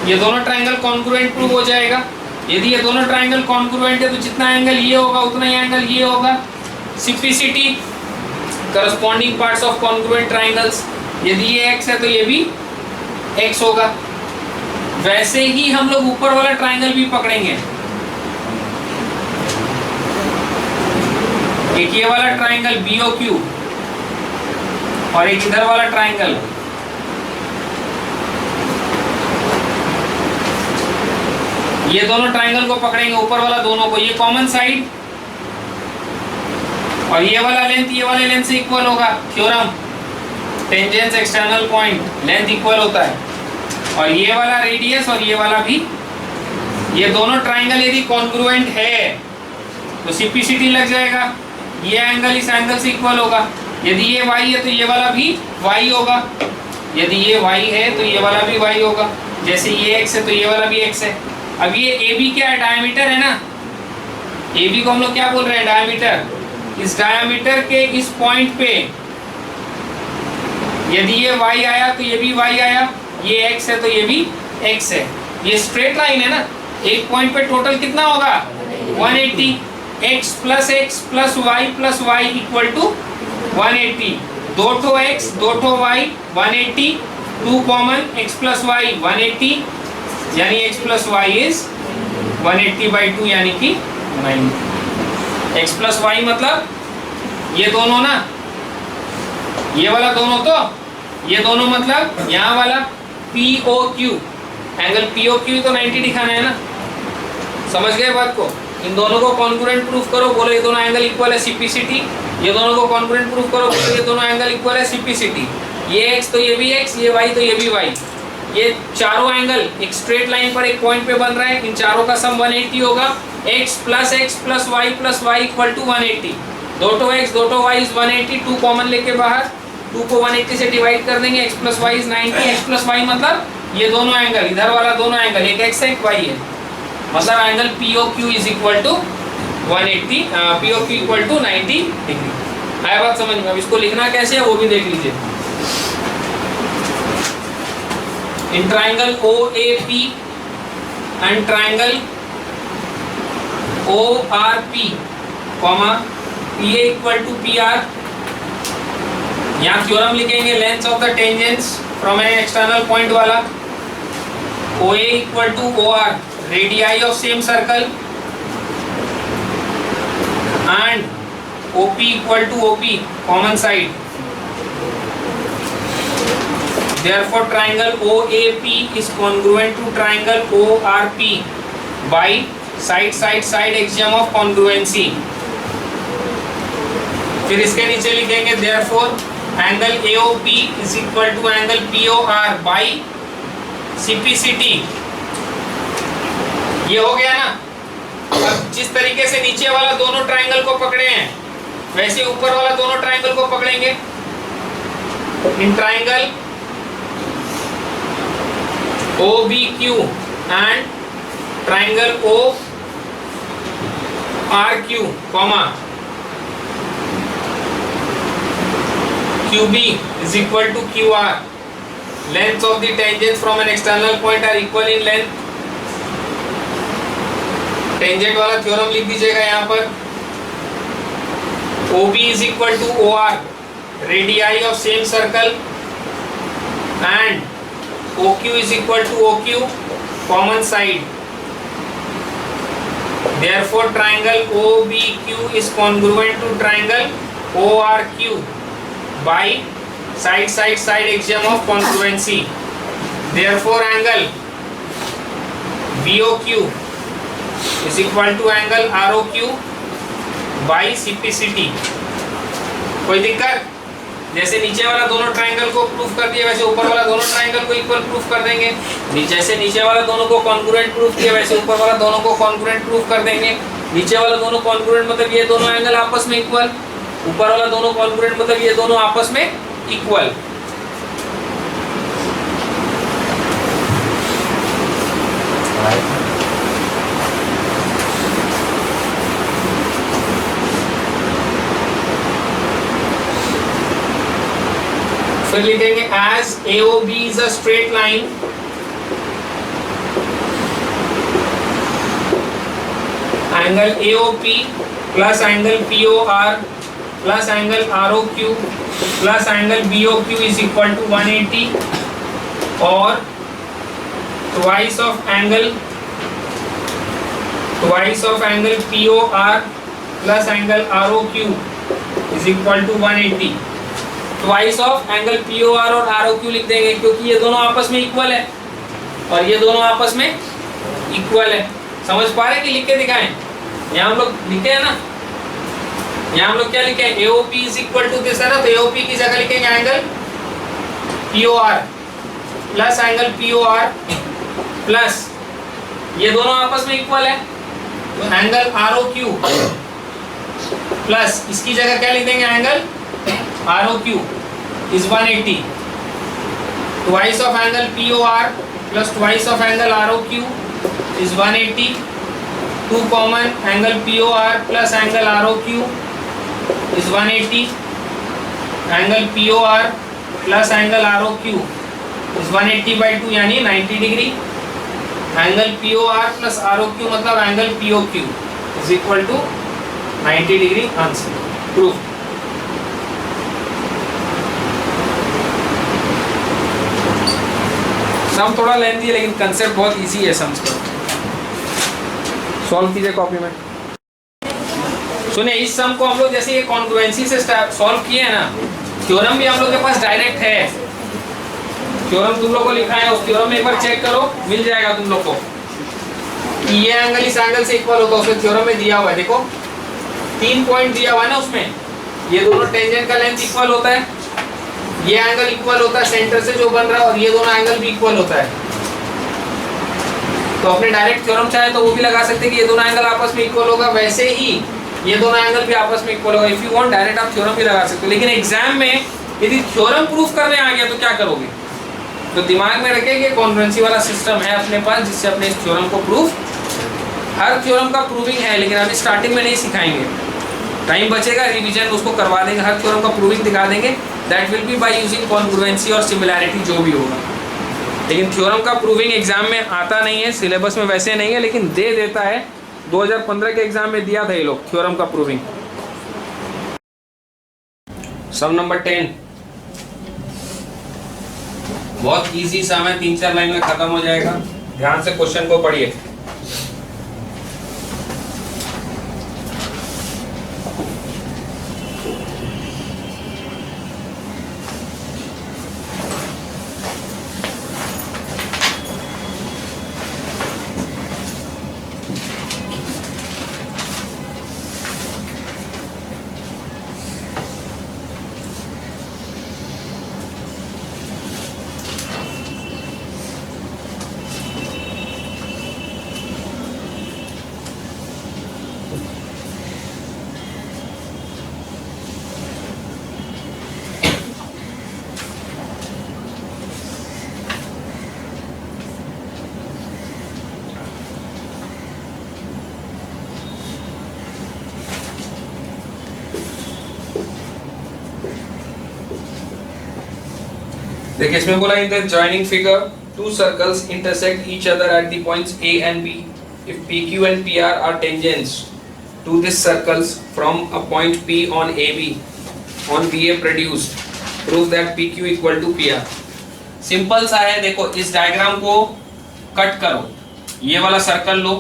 ये दोनों ट्राइंगल कॉन्ग्रुएंट प्रूव हो जाएगा। यदि ये दोनों ट्राइंगल कॉन्ग्रुएंट है तो जितना एंगल ये होगा उतना ही एंगल ये होगा। Simplicity, corresponding parts of congruent triangles, यदि ये x है तो ये भी x होगा। वैसे ही हम लोग ऊपर वाला ट्राइंगल भी पकड़ेंगे। एक ये वाला ट्राइंगल BOQ और एक इधर वाला ट्राइंगल, ये दोनों ट्राइंगल को पकड़ेंगे, ऊपर वाला दोनों को, ये कॉमन साइड और ये वाला लेंथ ये वाले लेंथ से इक्वल होगा। Theorem, tangents external point, length equal होता है। और ये वाला रेडियस और ये वाला भी, ये दोनों ट्राइंगल यदि कॉन्ग्रुएंट है तो सिंप्लिसिटी लग जाएगा, ये एंगल इस एंगल से इक्वल होगा। यदि ये y है तो ये वाला भी y होगा, यदि ये y है तो ये वाला भी y होगा। जैसे ये x है तो ये वाला भी x है। अब ये AB क्या है? डायमीटर है ना। AB को हम लोग क्या बोल रहे हैं? डायमीटर। इस डायमीटर के इस पॉइंट पे यदि ये y आया तो ये भी y आया, ये x है तो ये भी x है। ये स्ट्रेट लाइन है ना, एक पॉइंट पे टोटल कितना होगा? 180। x plus y equal to 180। दो ठो x दो ठो y 180, 2 common, x plus y 180, यानी x प्लस y इज 180/2 यानी कि 90। x प्लस y मतलब ये दोनों ना, ये वाला दोनों, तो ये दोनों मतलब यहाँ वाला POQ, एंगल POQ तो 90 दिखाना है ना। समझ गए बात को? इन दोनों को कॉन्ग्रुएंट प्रूफ करो, बोलो ये दोनों एंगल इक्वल है, सिंप्लिसिटी। ये दोनों को कॉन्ग्रुएंट प्रूफ करो, बोलो ये दोनों एंगल इक्वल है, सिंप्लिसिटी। ये x तो ये भी x, ये y तो ये भी y। ये चारों एंगल एक स्ट्रेट लाइन पर एक पॉइंट पे बन रहा है, इन चारों का सम 180 होगा। x plus y equal to 180। दो टो x दो टो y इज 180, 2 कॉमन लेके बाहर, 2 को 180 से डिवाइड कर देंगे, x plus y is 90। x plus y मतलब ये दोनों एंगल, इधर वाला दोनों एंगल, एक x है एक y है, मतलब angle POQ is equal to 180, POQ equal to 90 degree. आया बात समझ में? अब इसको लिखना कैसे है वो भी देख लीजिए। In triangle OAP and triangle ORP, PA equal to PR, यहाँ थ्योरम लिखेंगे, length of the tangents from an external point वाला। OA equal to OR, radii of same circle, and OP equal to OP, common side. Therefore, triangle OAP is congruent to triangle ORP by side axiom of congruency। फिर इसके नीचे लिखेंगे therefore angle AOP is equal to angle POR by CPCT। ये हो गया ना। अब जिस तरीके से नीचे वाला दोनों ट्रायंगल को पकड़े हैं वैसे ऊपर वाला दोनों ट्रायंगल को पकड़ेंगे। In triangle OBQ and triangle ORQ comma QB is equal to QR. Lengths of the tangents from an external point are equal in length. Tangent वाला थ्योरम लिख दीजिएगा यहाँ पर। OB is equal to OR, radii of same circle, and OQ is equal to OQ, common side. Therefore, triangle OBQ is congruent to triangle ORQ by side axiom of congruency. Therefore, angle BOQ is equal to angle ROQ by CPCT। कोई दिक्कत? जैसे नीचे वाला दोनों triangle को proof कर दिया वैसे ऊपर वाला दोनों ट्रायंगल को इक्वल प्रूफ कर देंगे। जैसे नीचे वाला दोनों को कॉन्ग्रुएंट प्रूफ किया वैसे ऊपर वाला दोनों को कॉन्ग्रुएंट प्रूफ कर देंगे। नीचे वाला दोनों कॉन्ग्रुएंट मतलब ये दोनों एंगल आपस में इक्वल, ऊपर वाला दोनों कॉन्ग्रुएंट मतलब ये दोनों आपस में इक्वल। फिर लिखेंगे as AOB is a straight line angle AOP plus angle POR plus angle ROQ plus angle BOQ is equal to 180 or twice of angle POR plus angle ROQ is equal to 180। Twice of angle POR और ROQ लिख देंगे क्योंकि ये दोनों आपस में equal है और ये दोनों आपस में इक्वल है। समझ पा रहे हैं कि लिख के दिखाएं? यहाँ हम लोग लिखे हैं ना, यहाँ हम लोग क्या लिखे हैं? AOP is equal to this है ना, तो AOP की जगह लिखेंगे angle POR plus angle POR plus ये दोनों आपस में इक्वल है तो एंगल ROQ प्लस इसकी जगह क्या लिख देंगे? Angle ROQ is 180 twice of angle POR plus twice of angle ROQ is 180 2 common angle POR plus angle ROQ is 180 angle POR plus angle ROQ is 180 by 2 यानी 90 degree. Angle POR plus ROQ मतलब angle POQ is equal to 90 degree. Answer proof. Sum थोड़ा lengthy है लेकिन concept बहुत easy है। Sums का solve कीजिए copy में। सुनिए इस सम को हम लोग जैसे ये कॉन्ग्रुएंसी से सॉल्व किए हैं ना, थ्योरम भी हम लोग के पास डायरेक्ट है। थ्योरम तुम लोग को लिखा है, उस थ्योरम में एक बार चेक करो, मिल जाएगा तुम लोग को कि ये एंगल इस एंगल से इक्वल होता है। उसमें थ्योरम में दिया हुआ है, देखो 3 पॉइंट दिया हुआ है ना, उसमें ये दोनों टेंजेंट का लेंथ इक्वल होता है, ये एंगल इक्वल होता है सेंटर से जो बन रहा है और ये दोनों एंगल भी इक्वल होता है। तो अपने डायरेक्ट थ्योरम चाहे तो वो भी लगा सकते हैं कि ये दोनों एंगल आपस में इक्वल होगा, वैसे ही ये दोनों एंगल भी आपस में इक्वल होगा। इफ यू वांट डायरेक्ट आप थ्योरम भी लगा सकते हो, लेकिन एग्जाम में यदि थ्योरम प्रूफ करने आ गया तो क्या करोगे? तो दिमाग में रखें कि कॉन्ग्रुएंसी वाला सिस्टम है अपने पास जिससे अपने इस थ्योरम को प्रूफ, हर थ्योरम का प्रूविंग है लेकिन अभी स्टार्टिंग में नहीं सिखाएंगे, टाइम बचेगा, रिवीजन उसको करवा देंगे, हर थ्योरम का प्रूविंग दिखा देंगे। That will be by using congruency और सिमिलैरिटी जो भी होगा। लेकिन थ्योरम का प्रूविंग एग्जाम में आता नहीं है, सिलेबस में वैसे नहीं है, लेकिन दे देता है। 2015 के एग्जाम में दिया था ये लोग थ्योरम का प्रूविंग। सम नंबर 10 बहुत इजी सम है, 3-4 लाइन में खत्म हो जाएगा। ध्यान से क्वेश्चन को पढ़िए। देखिए इसमें बोला in the joining figure to circles intersect each other at the points A and B. If PQ and PR are tangents to these circles from a point P on AB on BA produced, prove that PQ equal to PR. Simple सा है, देखो इस diagram को cut करो, ये वाला circle लो,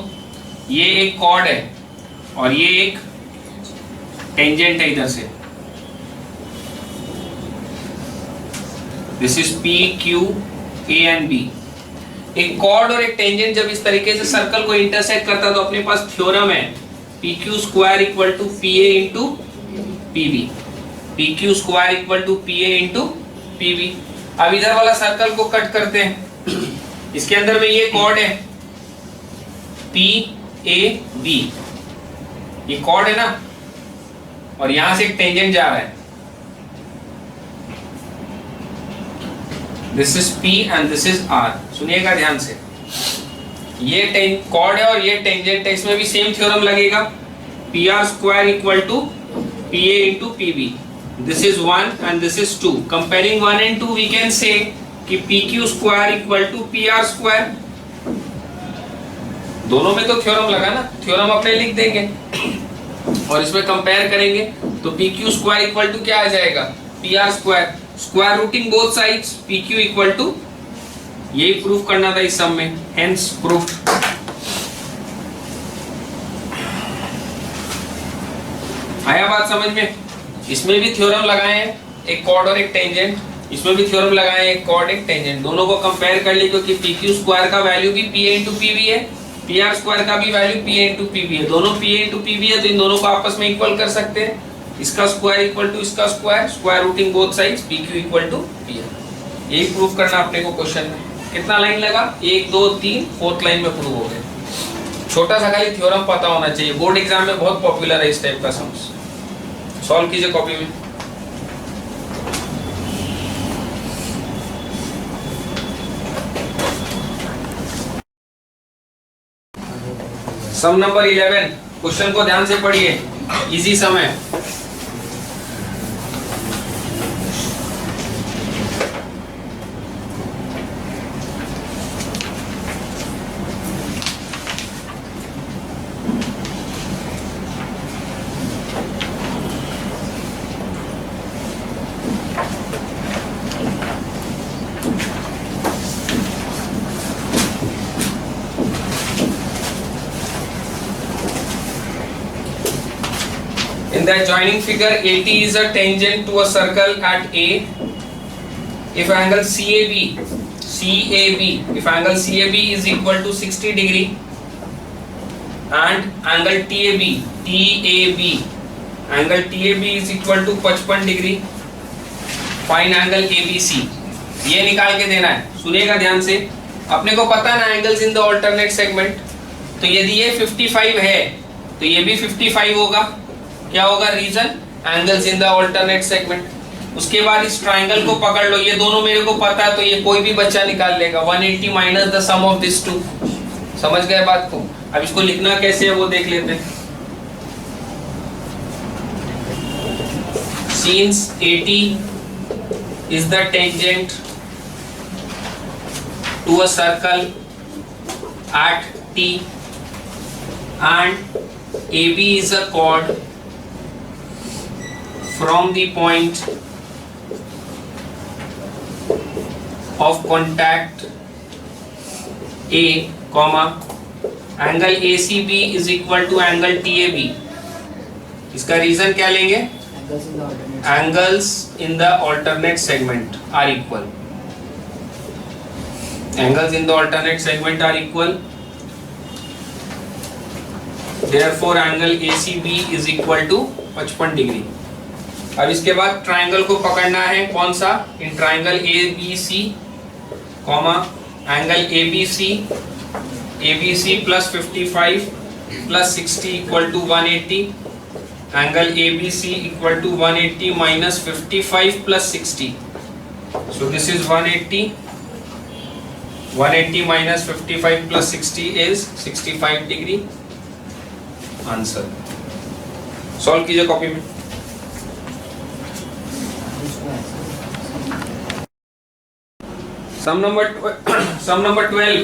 ये एक कॉर्ड है और ये एक टेंजेंट है इधर से. This is P Q A and B. एक कॉर्ड और एक टेंजेंट जब इस तरीके से सर्कल को इंटरसेक्ट करता है तो अपने पास थ्योरम है P Q square equal to P A into P B. P Q square equal to P A into P B. अब इधर वाला सर्कल को कट करते हैं, इसके अंदर में ये कॉर्ड है पी ए बी, ये कॉर्ड है ना, और यहां से एक टेंजेंट जा रहा है. This is P and this is R. सुनिएगा ध्यान से, ये कॉर्ड है और ये टेंजेंट है, इसमें भी सेम थ्योरम लगेगा P R square equal to P A into P B. This is 1 and this is 2. Comparing 1 and 2 we can say कि P Q square equal to P R square. दोनों में तो theorem लगा ना, theorem अपने लिख देंगे और इसमें कंपेयर करेंगे तो P Q square equal to क्या आ जाएगा P R square. Square rooting both sides, P Q equal to, यही प्रूफ करना था इस सम में, हेंस प्रूफ. आया बात समझ में? इसमें भी थ्योरम लगाए हैं, एक कॉर्ड और एक टेंजेंट. इसमें भी थ्योरम लगाए हैं, एक कॉर्ड एक टेंजेंट. दोनों को कंपेयर कर लिए क्योंकि पी क्यू स्क्वायर का वैल्यू भी P A into P B है, पी आर स्क्वायर का भी value P A into P B है. दोनों P A into P B है तो इन दोनों को आपस में इक्वल कर सकते हैं. इसका स्क्वायर इक्वल टू इसका square, square rooting both sides, P Q equal to P R. यही प्रूफ करना अपने को क्वेश्चन में. कितना लाइन लगा? 1 2 3, फोर्थ लाइन में प्रूव हो गया. छोटा सा खाली थ्योरम पता होना चाहिए, बोर्ड एग्जाम में बहुत पॉपुलर है इस टाइप का सम्स. सॉल्व कीजिए कॉपी में. Sum number 11. क्वेश्चन को ध्यान से पढ़िए, इजी सम है. In the adjoining figure, AT is a tangent to a circle at A. If angle if angle CAB is equal to 60 degree and angle angle TAB is equal to 55 degree, find angle ABC. ये निकाल के देना है. सुनिएगा ध्यान से, अपने को पता है ना angles in the alternate segment. तो यदि ये 55 है तो ये भी 55 होगा. क्या होगा reason? Angles in the alternate segment. उसके बाद इस ट्रायंगल को पकड़ लो, ये दोनों मेरे को पता है तो ये कोई भी बच्चा निकाल लेगा. 180 minus the sum of this two. समझ गए बात को? अब इसको लिखना कैसे है वो देख लेते हैं. Since AT is the tangent to a circle at T and AB is a chord from the point of contact A, angle ACB is equal to angle TAB. इसका रीजन क्या लेंगे? Angles in the alternate segment are equal. Angles in the alternate segment are equal. Therefore, angle ACB is equal to 55 degree. अब इसके बाद triangle को पकड़ना है, कौन सा? In triangle ABC, angle ABC plus 55 plus 60 equal to 180. Angle ABC equal to 180 minus 55 plus 60. So this is 180 minus 55 plus 60 is 65 degree. Answer. Solve कीजिए copy में. सम नंबर 12,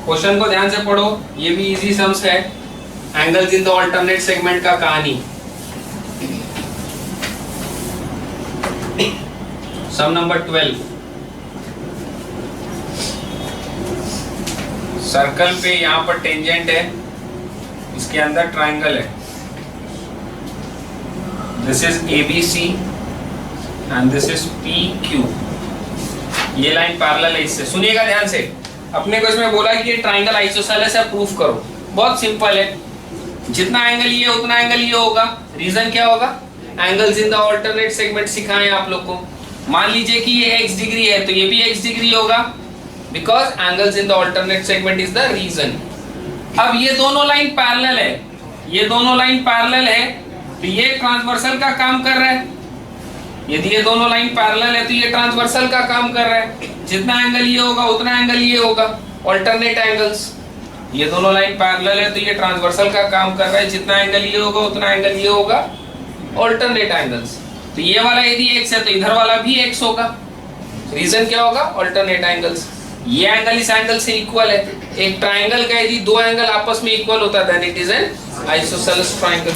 क्वेश्चन को ध्यान से पढ़ो, ये भी इजी सम्स है। Angles in the alternate segment का कहानी। सम नंबर 12, सर्कल पे यहाँ पर टेंजेंट है, इसके अंदर ट्राइंगल है, this is ABC and this is PQ। ये लाइन पैरेलल है इससे। सुनिएगा ध्यान से, अपने को इसमें बोला कि ये ट्राइंगल आइसोसेलेस है, प्रूफ करो। बहुत सिंपल है, जितना एंगल ये उतना एंगल ये होगा। रीजन क्या होगा? Angles in the alternate segment सिखाए आप लोग को। मान लीजिए कि ये x डिग्री है तो ये भी x डिग्री होगा, because angles in the alternate segment is the reason. अब ये दोनों लाइन पैरेलल है, ये दोनों लाइन पैरेलल है, तो ये ट्रांसवर्सल का काम कर रहा है। यदि ये दोनों लाइन पैरेलल है तो ये ट्रांसवर्सल का काम कर रहा है। जितना एंगल ये होगा उतना एंगल ये होगा, ऑल्टरनेट एंगल्स। ये दोनों लाइन पैरेलल है तो ये ट्रांसवर्सल का काम कर रहा है, जितना एंगल ये होगा उतना एंगल ये होगा, ऑल्टरनेट एंगल्स। तो ये वाला यदि x है तो इधर वाला भी x होगा। रीजन क्या होगा? Alternate angles. ये एंगल इस एंगल से इक्वल है। एक ट्राइंगल का यदि दो एंगल आपस में इक्वल होता है then it is an isosceles triangle.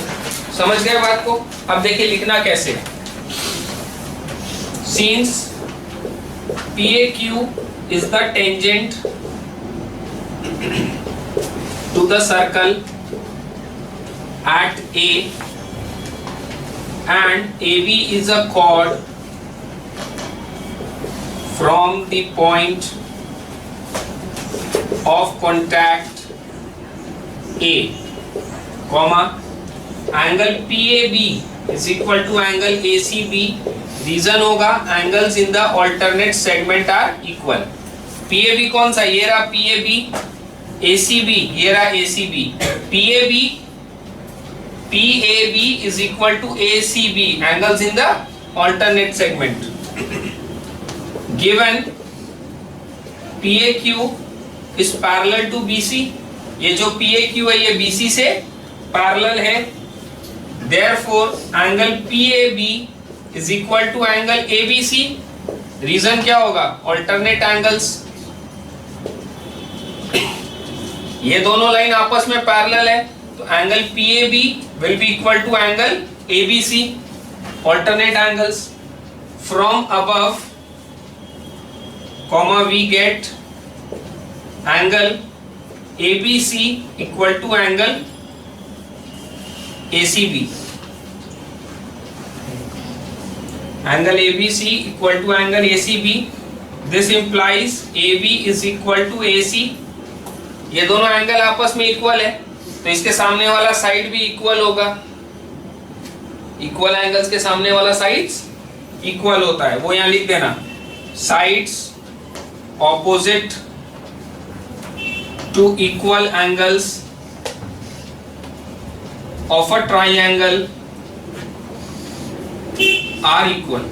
समझ गए बात को? अब देखिए लिखना कैसे। Since PAQ is the tangent to the circle at A and AB is a chord from the point of contact A, comma, angle PAB is equal to angle ACB। Reason होगा angles in the alternate segment are equal. PAB कौन सा? ये रहा PAB, ACB ये रहा ACB। PAB is equal to ACB, angles in the alternate segment. Given PAQ is parallel to BC, ये जो PAQ है ये BC से पैरेलल है, therefore angle PAB is equal to angle ABC। Reason क्या होगा? Alternate angles. ये दोनों लाइन आपस में पैरेलल है तो angle PAB will be equal to angle ABC, alternate angles। From above, comma, we get angle ABC equal to angle ACB। Angle ABC equal to angle ACB, this implies AB is equal to AC। ये दोनों angle आपस में equal है तो इसके सामने वाला side भी इक्वल होगा। इक्वल एंगल्स के सामने वाला साइड्स इक्वल होता है, वो यहाँ लिख देना। Sides opposite to equal angles of a triangle are equal।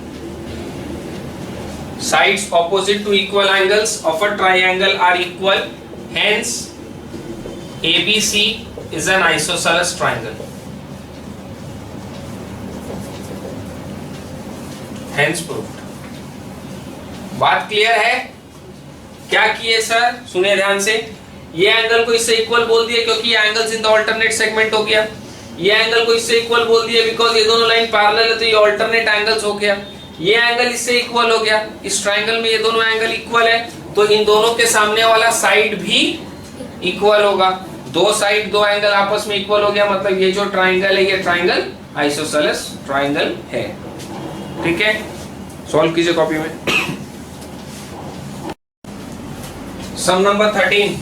Sides opposite to equal angles of a triangle are equal, hence ABC is an isosceles triangle। Hence proved। बात क्लियर है? क्या किए सर? सुने ध्यान से। ये एंगल को इससे इक्वल बोल दिया क्योंकि ये angles in the alternate segment हो गया। ये एंगल को इससे इक्वल बोल दिया बिकॉज ये दोनों लाइन पैरेलल है तो ये ऑल्टरनेट एंगल्स हो गया। ये एंगल इससे इक्वल हो गया, इस ट्रायंगल में ये दोनों एंगल इक्वल है तो इन दोनों के सामने वाला साइड भी इक्वल होगा। दो साइड दो एंगल आपस में इक्वल हो गया, मतलब ये जो ट्रायंगल है ये ट्रायंगल आइसोसेलेस ट्रायंगल है। ठीक है, सॉल्व कीजिए कॉपी में। सम नंबर 13,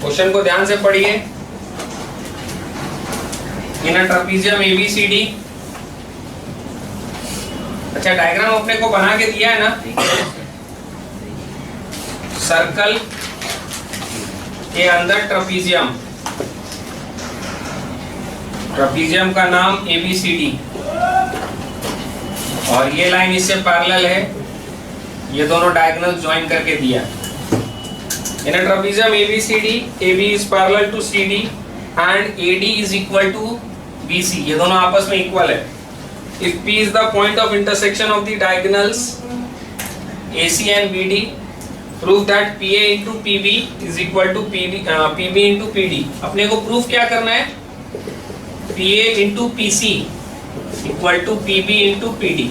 क्वेश्चन को ध्यान से पढ़िए। इन अ ट्रापेजियम ABCD, अच्छा डायग्राम अपने को बना के दिया है ना। सर्कल के अंदर ट्रापेजियम, ट्रापेजियम का नाम ABCD और ये लाइन इससे पैरेलल है, ये दोनों डायगोनल ज्वाइन करके दिया। In a trapezium ABCD, AB is parallel to CD and AD is equal to BC। ये दोनों आपस में इक्वल है। If P is the point of intersection of the diagonals AC and BD, prove that PA into PB is equal to PB into PD। अपने को proof क्या करना है? PA into PC equal to PB into PD।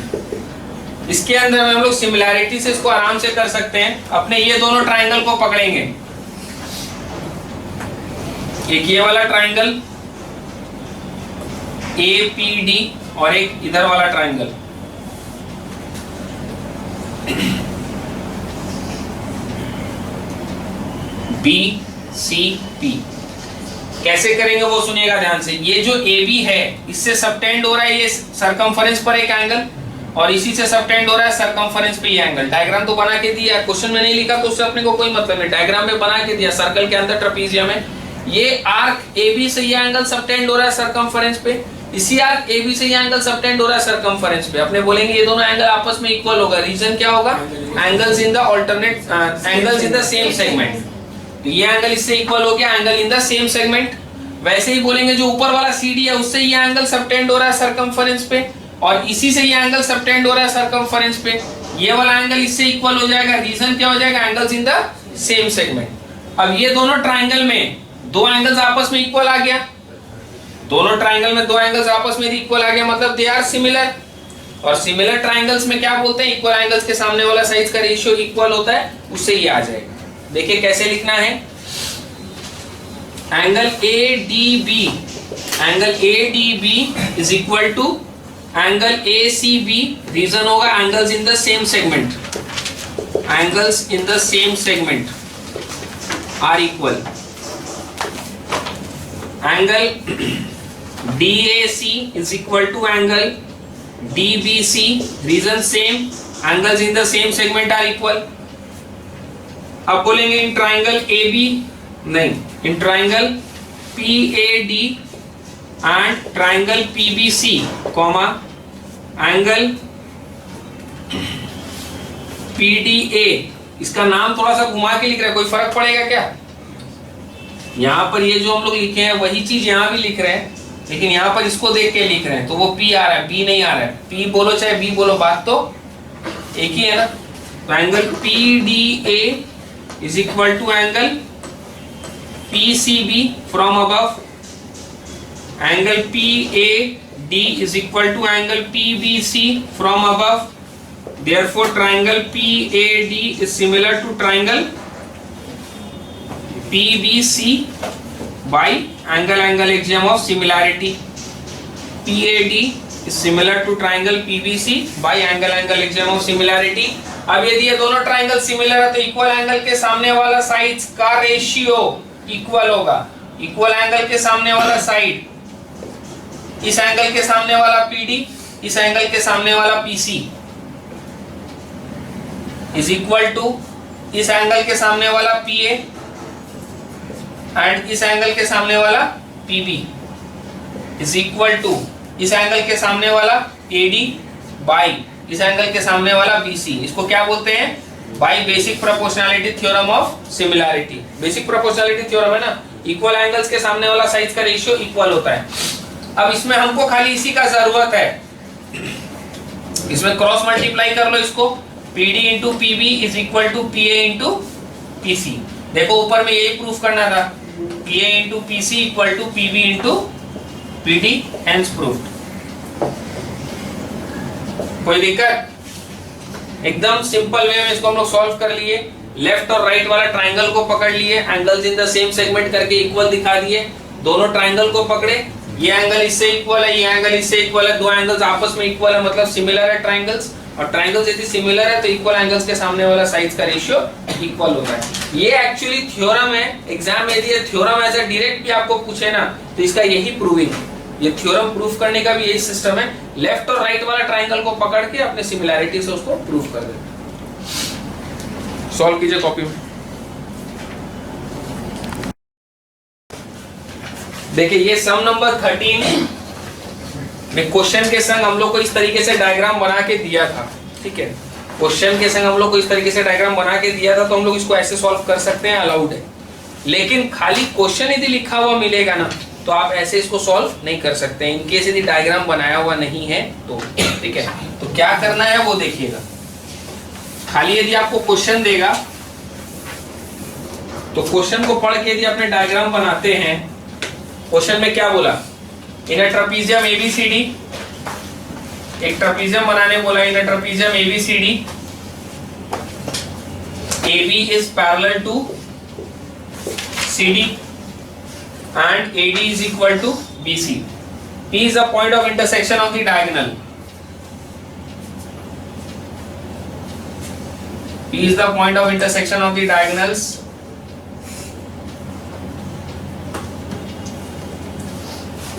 इसके अंदर में हम लोग सिमिलैरिटी से इसको आराम से कर सकते हैं। अपने ये दोनों ट्राइंगल को पकड़ेंगे, एक ये वाला ट्राइंगल APD और एक इधर वाला ट्राइंगल BCP। कैसे करेंगे वो सुनिएगा ध्यान से। ये जो AB है इससे सबटेंड हो रहा है ये सरकमफरेंस पर एक एंगल, और इसी से सबटेंड हो रहा है सरकमफरेंस पे ये एंगल। डायग्राम तो बना के दिया, क्वेश्चन में नहीं लिखा तो उससे अपने को कोई मतलब नहीं, डायग्राम में बना के दिया। सर्कल के अंदर ट्रेपीजियम है, ये आर्क AB से ये एंगल सबटेंड हो रहा है सरकमफरेंस पे, इसी आर्क AB से ये एंगल सबटेंड हो रहा है सरकमफरेंस पे। अपने बोलेंगे ये दोनों एंगल आपस में इक्वल होगा। रीजन क्या होगा? Angles in the alternate angles in the same segment. तो ये एंगल इससे इक्वल हो गया, angle in the same segment. वैसे ही बोलेंगे जो ऊपर वाला CD है उससे ये एंगल सबटेंड हो रहा है सरकमफरेंस पे, और इसी से ये एंगल सबटेंड हो रहा है सरकमफरेंस पे। ये वाला एंगल इससे इक्वल हो जाएगा। रीजन क्या हो जाएगा? Angles in the same segment. अब ये दोनों ट्राइंगल में दो एंगल्स आपस में इक्वल आ गया, दोनों ट्राइंगल में दो एंगल्स आपस में इक्वल आ गया, मतलब दे आर सिमिलर। और सिमिलर ट्राइंगल्स में क्या बोलते हैं? इक्वल एंगल्स के सामने वाला साइड का रेशियो इक्वल होता है, उससे ये आ जाएगा। देखिए कैसे लिखना है। Angle ADB, angle ADB is equal to angle ACB। Reason होगा angles in the same segment, angles in the same segment are equal. Angle DAC is equal to angle DBC। Reason same, angles in the same segment are equal. अब बोलेंगे in triangle AB, नहीं, in triangle PAD and triangle PBC comma angle PDA। इसका नाम थोड़ा सा घुमा के लिख रहा है, कोई फर्क पड़ेगा क्या? यहाँ पर ये जो हम लोग लिखे हैं वही चीज यहाँ भी लिख रहे हैं, लेकिन यहाँ पर इसको देख के लिख रहे हैं तो वो P आ रहा है, B नहीं आ रहा है। P बोलो चाहे B बोलो, बात तो एक ही है ना। तो angle PDA is equal to angle PCB from above. Angle PAD is equal to angle PBC from above. Therefore, triangle PAD is similar to triangle PBC by angle axiom of similarity. PAD is similar to triangle PBC by angle axiom of similarity. अब यदि ये दोनों triangle similar है तो equal angle के सामने वाला sides का रेशियो इक्वल होगा। इक्वल एंगल के सामने वाला साइड, इस एंगल के सामने वाला PD, इस एंगल के सामने वाला PC इज इक्वल टू इस एंगल के सामने वाला PA एंड इस एंगल के सामने वाला PB इज इक्वल टू इस एंगल के सामने वाला AD बाई इस एंगल के सामने वाला BC। इसको क्या बोलते हैं? By basic proportionality theorem of similarity. Basic proportionality theorem है ना, इक्वल एंगल्स के सामने वाला साइड्स का रेशियो इक्वल होता है। अब इसमें हमको खाली इसी का जरूरत है, इसमें क्रॉस मल्टीप्लाई कर लो इसको। PD into PB is equal to PA into PC। देखो ऊपर में यही प्रूफ करना था, PA into PC equal to PB into PD, hence proofed. कोई दिक्कत? एकदम सिंपल वे में इसको हम लोग सॉल्व कर लिए। लेफ्ट और राइट वाला ट्राइंगल को पकड़ लिए, angles in the same segment करके इक्वल दिखा दिए। दोनों ट्राइंगल को पकड़े, ये एंगल इससे इक्वल है, ये एंगल इससे इक्वल है, दो एंगल्स आपस में इक्वल है, मतलब सिमिलर है ट्राइंगल्स। और ट्राइंगल्स यदि सिमिलर है तो इक्वल एंगल्स के सामने वाला साइड्स का रेशियो इक्वल होता है। ये एक्चुअली थ्योरम है। एग्जाम में यदि थ्योरम ऐसे डायरेक्ट भी आपको पूछे ना तो इसका यही प्रूविंग है। ये थ्योरम प्रूफ करने का भी यही सिस्टम है। लेफ्ट और राइट वाला ट्राइंगल को पकड़ के अपने सिमिलैरिटी से उसको प्रूफ कर देते। सॉल्व कीजिए कॉपी में। देखिए ये सम नंबर 13 में क्वेश्चन के संग हम लोग को इस तरीके से डायग्राम बना के दिया था। ठीक है, क्वेश्चन के संग हम लोग को इस तरीके से डायग्राम बना के दिया था तो हम लोग इसको ऐसे सॉल्व कर सकते हैं, अलाउड है। लेकिन खाली क्वेश्चन यदि लिखा हुआ मिलेगा ना तो आप ऐसे इसको सॉल्व नहीं कर सकते हैं, इनकेस यदि डायग्राम बनाया हुआ नहीं है तो। ठीक है, तो क्या करना है वो देखिएगा। खाली यदि आपको क्वेश्चन देगा तो क्वेश्चन को पढ़ के यदि अपने डायग्राम बनाते हैं, क्वेश्चन में क्या बोला, इन अ ट्रापेजियम एबीसीडी, एक ट्रापेजियम बनाने बोला, in a trapezium A B C D AB is parallel to CD and AD is equal to BC. P is the point of intersection of the diagonal. P is the point of intersection of the diagonals.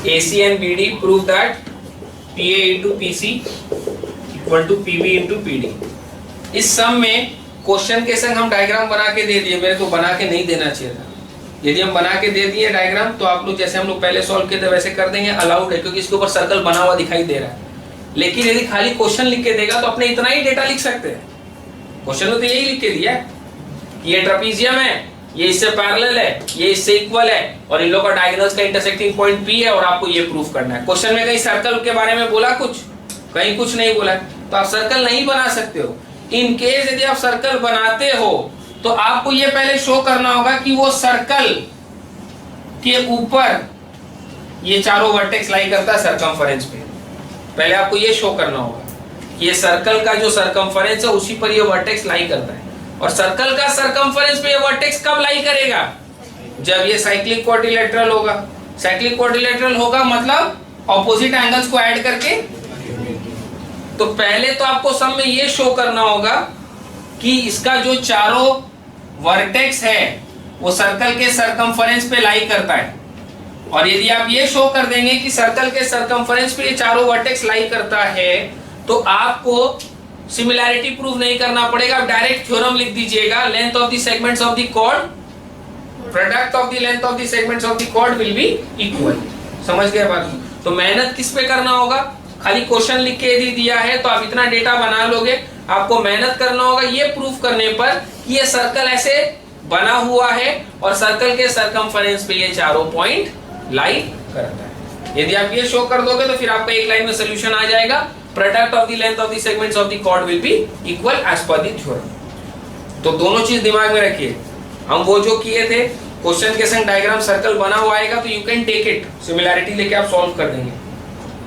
AC and BD prove that PA into PC equal to PB into PD. इस सम में question के संग हम diagram बना के दे दिए, मेरे को बना के नहीं देना चाहिए था। यदि हम बना के दे दिए डायग्राम तो आप लोग जैसे हम लोग पहले सॉल्व किए थे वैसे कर देंगे, अलाउड है क्योंकि इसके ऊपर सर्कल बना हुआ दिखाई दे रहा है। लेकिन यदि खाली क्वेश्चन लिख के देगा तो अपने इतना ही डेटा लिख सकते हैं। क्वेश्चन में तो यही लिख के दिया है, ये ट्रापेजियम है, ये इससे पैरेलल है, ये इससे इक्वल है और इन लोगों का डायगोनल्स का इंटरसेक्टिंग पॉइंट P है और आपको ये प्रूफ करना है। क्वेश्चन में कहीं सर्कल के बारे में बोला कुछ, कहीं कुछ नहीं बोला, तो आप सर्कल नहीं बना सकते हो। इन केस यदि आप सर्कल बनाते हो तो आपको ये पहले शो करना होगा कि वो सर्कल के ऊपर ये चारों वर्टेक्स लाई करता है सरकमफेरेंस पे। पहले आपको ये शो करना होगा कि ये सर्कल का जो सरकमफेरेंस है उसी पर ये वर्टेक्स लाई करता है। और सर्कल का सरकमफेरेंस पे ये वर्टेक्स कब लाई करेगा, जब ये साइक्लिक क्वाड्रिलेटरल होगा। साइक्लिक क्वाड्रिलेटरल होगा मतलब ऑपोजिट एंगल्स को ऐड करके। तो पहले तो आपको सम में ये शो करना होगा कि इसका जो चारों वर्टेक्स है वो सर्कल के सरकमफेरेंस पे लाई करता है। और यदि आप ये शो कर देंगे कि सर्कल के सरकमफेरेंस पे ये चारों वर्टेक्स लाई करता है तो आपको सिमिलैरिटी प्रूव नहीं करना पड़ेगा, आप डायरेक्ट थ्योरम लिख दीजिएगा, length of the segments of the chord, product of the length of the segments of the chord will be equal. समझ गए बात? तो मेहनत किस पे करना होगा, खाली क्वेश्चन लिख के यदि दिया है तो आप इतना डेटा बना लोगे, आपको मेहनत करना होगा ये प्रूफ करने पर कि ये सर्कल ऐसे बना हुआ है और सर्कल के सरकमफेरेंस पे ये चारों पॉइंट लाई करता है। यदि आप ये शो कर दोगे तो फिर आपका एक लाइन में सॉल्यूशन आ जाएगा, product of the length of the segments of the chord will be equal as per the theorem. तो दोनों चीज दिमाग में रखिए, हम वो जो किए थे क्वेश्चन के संग डायग्राम सर्कल बना हुआ आएगा तो you can take it, similarity लेके आप सॉल्व कर देंगे,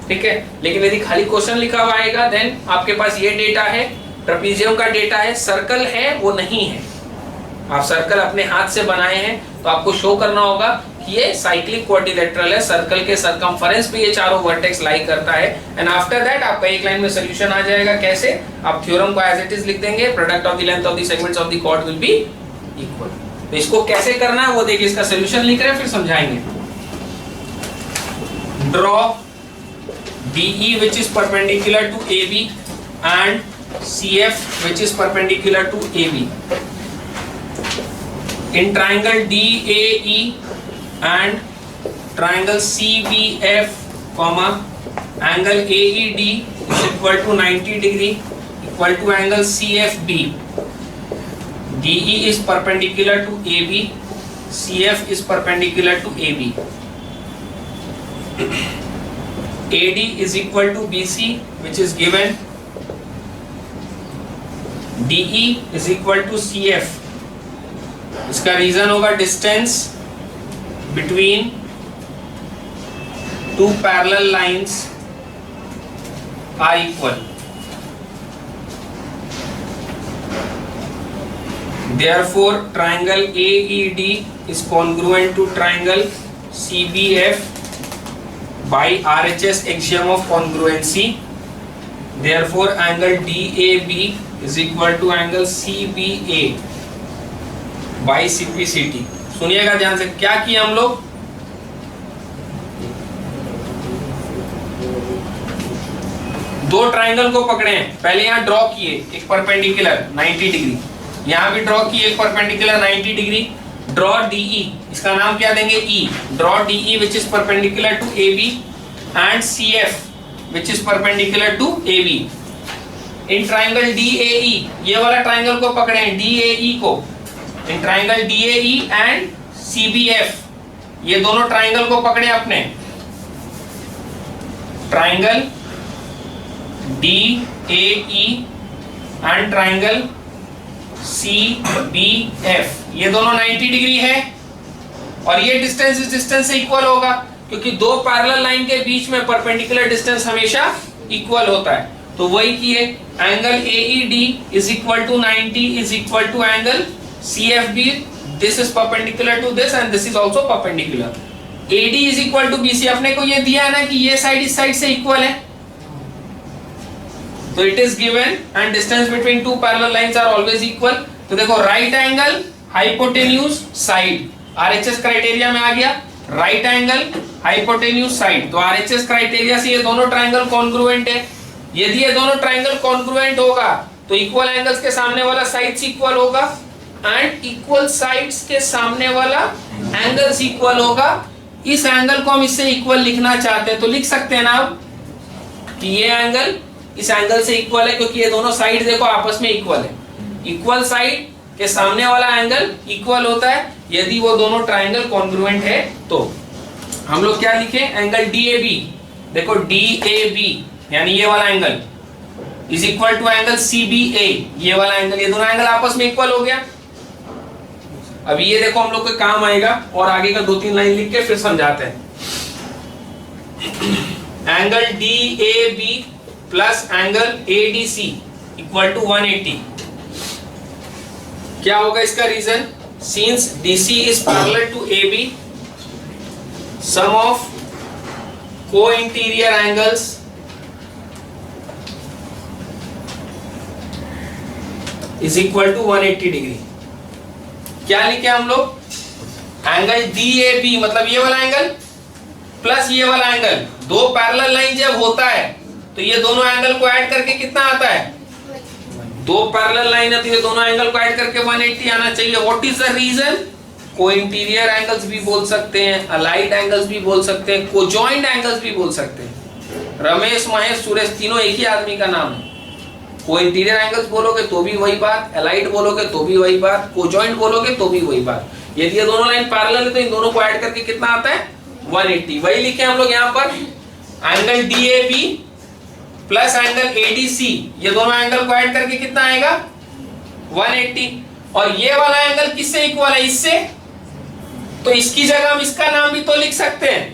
ठीक है। लेकिन यदि खाली क्वेश्चन लिखा हुआ आएगा देन आपके पास ये डेटा है, ट्रापेजियम का डेटा है, सर्कल है वो नहीं है, आप सर्कल अपने हाथ से बनाए हैं तो आपको शो करना होगा कि ये साइक्लिक क्वाड्रिलेटरल है, सर्कल के सरकमफेरेंस पे ये चारों वर्टेक्स लाई करता है। एंड आफ्टर दैट आपका एक लाइन में सॉल्यूशन आ जाएगा। कैसे? आप थ्योरम को एज इट इज लिख देंगे, product of the length of the segments of the chord will be equal. तो इसको कैसे करना है वो देखिए, इसका सॉल्यूशन लिख रहे हैं फिर समझाएंगे। Draw DE which is perpendicular to AB and CF which is perpendicular to AB. In triangle DAE and triangle CBF, comma, angle AED is equal to 90 degree equal to angle CFB. DE is perpendicular to AB, CF is perpendicular to AB. AD is equal to BC which is given, DE is equal to CF, इसका reason होगा distance between two parallel lines are equal, therefore triangle AED is congruent to triangle CBF by RHS axiom of congruency. Therefore angle DAB is equal to angle CBA by CPCT. सुनिएगा ध्यान से, क्या किया हम लोग, दो triangle को पकड़े हैं, पहले यहाँ ड्रॉ किए एक परपेंडिकुलर 90 डिग्री, यहाँ भी ड्रॉ किए एक परपेंडिकुलर 90 डिग्री। ड्रॉ DE, इसका नाम क्या देंगे E, draw DE which is perpendicular to AB and CF which is perpendicular to AB. In triangle DAE, ये वाला ट्राइंगल को पकड़े हैं DAE को, in triangle DAE and CBF, ये दोनों ट्राइंगल को पकड़े अपने, triangle DAE and triangle CBF, ये दोनों 90 डिग्री है और ये डिस्टेंस इस डिस्टेंस से इक्वल होगा क्योंकि दो पैरेलल लाइन के बीच में परपेंडिकुलर डिस्टेंस हमेशा इक्वल होता है। तो वही किए, angle AED is equal to 90 is equal to angle CFB, this is perpendicular to this and this is also perpendicular. AD is equal to BC, अपने को ये दिया है ना कि ये साइड इस साइड से इक्वल है, तो it is given and distance between two parallel lines are always equal. तो देखो right angle hypotenuse side RHS criteria में आ गया, राइट एंगल हाइपोटेन्यूज साइड, तो RHS क्राइटेरिया से ये दोनों ट्रायंगल कॉन्ग्रुएंट है। यदि ये दोनों ट्रायंगल कॉन्ग्रुएंट होगा तो इक्वल एंगल्स के सामने वाला साइड्स इक्वल होगा एंड इक्वल साइड्स के सामने वाला एंगल्स इक्वल होगा। इस एंगल को हम इससे इक्वल लिखना चाहते हैं तो लिख सकते हैं ना आप कि ये एंगल इस एंगल से इक्वल है क्योंकि ये दोनों साइड देखो आपस में इक्वल है। इक्वल साइड के सामने वाला एंगल इक्वल होता है यदि वो दोनों ट्रायंगल कॉन्ग्रुएंट है। तो हम लोग क्या लिखे, एंगल DAB, देखो DAB यानी ये वाला angle is equal to angle CBA, ये वाला एंगल, ये दोनों एंगल आपस में इक्वल हो गया। अब ये देखो हम लोग को काम आएगा और आगे का 2-3 लाइन लिख के फिर समझाते हैं। Angle DAB plus angle ADC equal to 180। क्या होगा इसका reason, since DC is parallel to AB, sum of co-interior angles is equal to 180 degree. क्या लिखे हम लोग, एंगल DAB मतलब ये वाला एंगल प्लस ये वाला एंगल, दो पैरेलल लाइन जब होता है तो ये दोनों एंगल को ऐड करके कितना आता है, दो पैरेलल लाइन है तो ये दोनों एंगल को ऐड करके 180 आना चाहिए। व्हाट इज द रीजन, को इंटीरियर एंगल्स भी बोल सकते हैं, अलाइड एंगल्स भी बोल सकते हैं, को जॉइंट एंगल्स भी बोल सकते हैं। रमेश, महेश, सुरेश तीनों एक ही आदमी का नाम है। को इंटीरियर एंगल्स बोलोगे तो भी वही बात, अलाइड बोलोगे तो भी वही बात, को जॉइंट बोलोगे तो भी वही बात। यदि ये दोनों लाइन पैरेलल है तो इन दोनों को ऐड करके कितना आता है, 180। वही लिखे हम लोग यहाँ पर, angle DAB plus angle ADC, ये दोनों एंगल को ऐड करके कितना आएगा, 180। और ये वाला एंगल किससे इक्वल है, इससे, तो इसकी जगह हम इसका नाम भी तो लिख सकते हैं।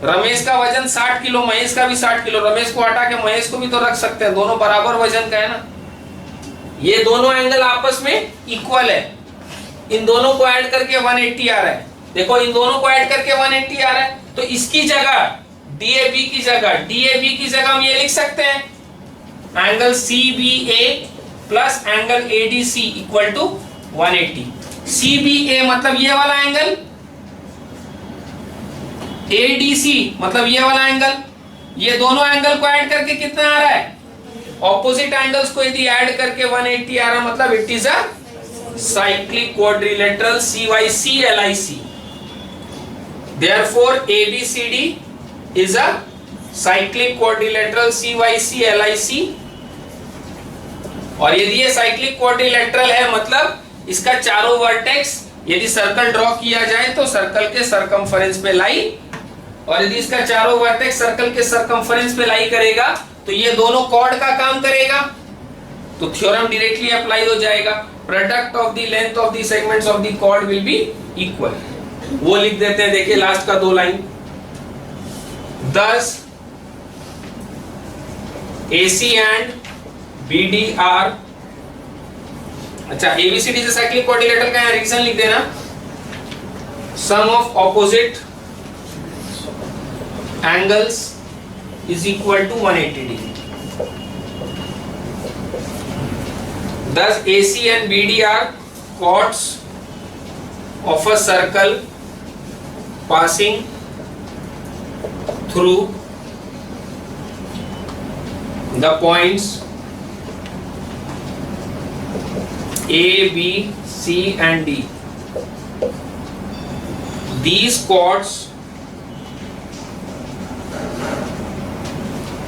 रमेश का वजन 60 किलो, महेश का भी 60 किलो, रमेश को हटा के महेश को भी तो रख सकते हैं, दोनों बराबर वजन का है ना। ये दोनों एंगल आपस में इक्वल है, इन दोनों को ऐड करके 180 आ रहा है। देखो इन दोनों को ऐड करके 180 आ रहा है, तो इसकी जगह DAB की जगह हम ये लिख सकते हैं, angle CBA plus angle ADC equal to 180। CBA मतलब ये वाला एंगल, ADC मतलब ये वाला एंगल, ये दोनों एंगल को ऐड करके कितना आ रहा है, ऑपोजिट एंगल्स को यदि ऐड करके 180 आ रहा है, मतलब it is a cyclic quadrilateral CYC LIC। Therefore ABCD is a cyclic quadrilateral CYC LIC। और यदि ये साइक्लिक क्वाड्रिलेटरल है मतलब इसका चारों वर्टेक्स यदि सर्कल ड्रॉ किया जाए तो सर्कल के सरकमफरेंस पे लाई, और यदि इसका चारों वर्टेक्स सर्कल के सरकमफरेंस पे लाई करेगा तो ये दोनों कॉर्ड का काम करेगा, तो थ्योरम डायरेक्टली अप्लाई हो जाएगा, product of the length of the segments of the chord will be equal. वो लिख देते हैं, देखिए लास्ट का 2 line, thus AC and BD are, अच्छा ABCD से साइक्लिक क्वाड्रिलेटरल का रीजन लिख देना, sum of opposite angles is equal to 180 degree. Thus AC and BD are chords of a circle passing through the points A, B, C and D. These chords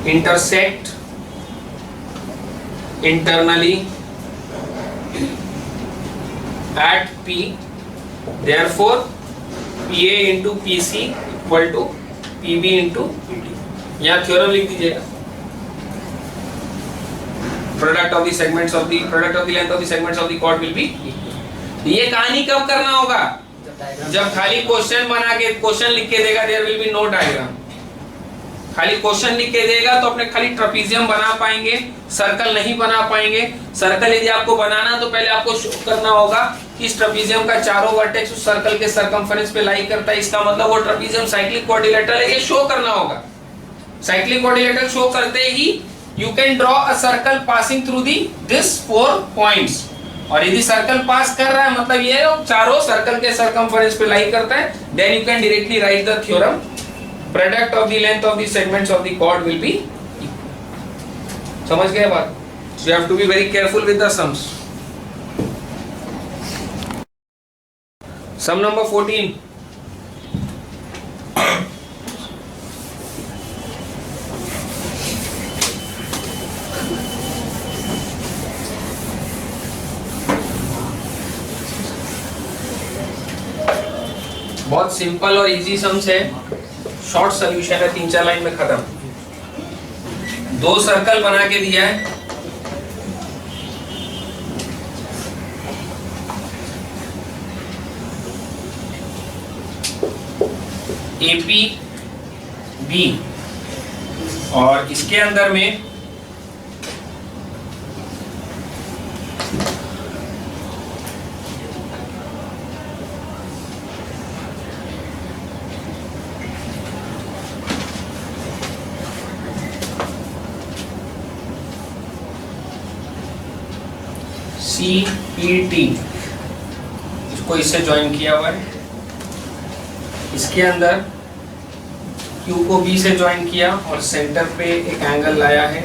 intersect internally at P, therefore PA into PC equal to PB into PD। यहाँ theorem लिख दीजिएगा। Product of the segments of the product of the length of the segments of the chord will be. ये कहानी कब करना होगा? जब खाली क्वेश्चन बना के क्वेश्चन लिख के देगा, there will be no diagram. खाली क्वेश्चन लिख के देगा तो अपने खाली ट्रेपेजियम बना पाएंगे, सर्कल नहीं बना पाएंगे। सर्कल यदि आपको बनाना तो पहले आपको शो करना होगा कि इस ट्रेपेजियम का चारों वर्टेक्स उस सर्कल के सर्कमफरेंस पे लाई करता है, इसका मतलब वो ट्रेपेजियम साइक्लिक क्वाड्रिलेटरल है, ये शो करना होगा। साइक्लिक क्वाड्रिलेटरल शो करते ही you can draw a circle passing through this 4 points. और यदि सर्कल पास कर रहा है मतलब ये चारों सर्कल के सर्कमफरेंस पे लाई करता है, then you can directly write the theorem product of the length of the segments of the chord will be. समझ गए बात? So you have to be very careful with the sums. Sum number 14, बहुत simple और easy sums है, short solution है, 3-4 line में खत्म। 2 circle बना के दिया है, AP B, और इसके अंदर में CPT, इसको इससे ज्वाइन किया हुआ है। इसके अंदर Q को B से ज्वाइन किया और सेंटर पे एक एंगल लाया है।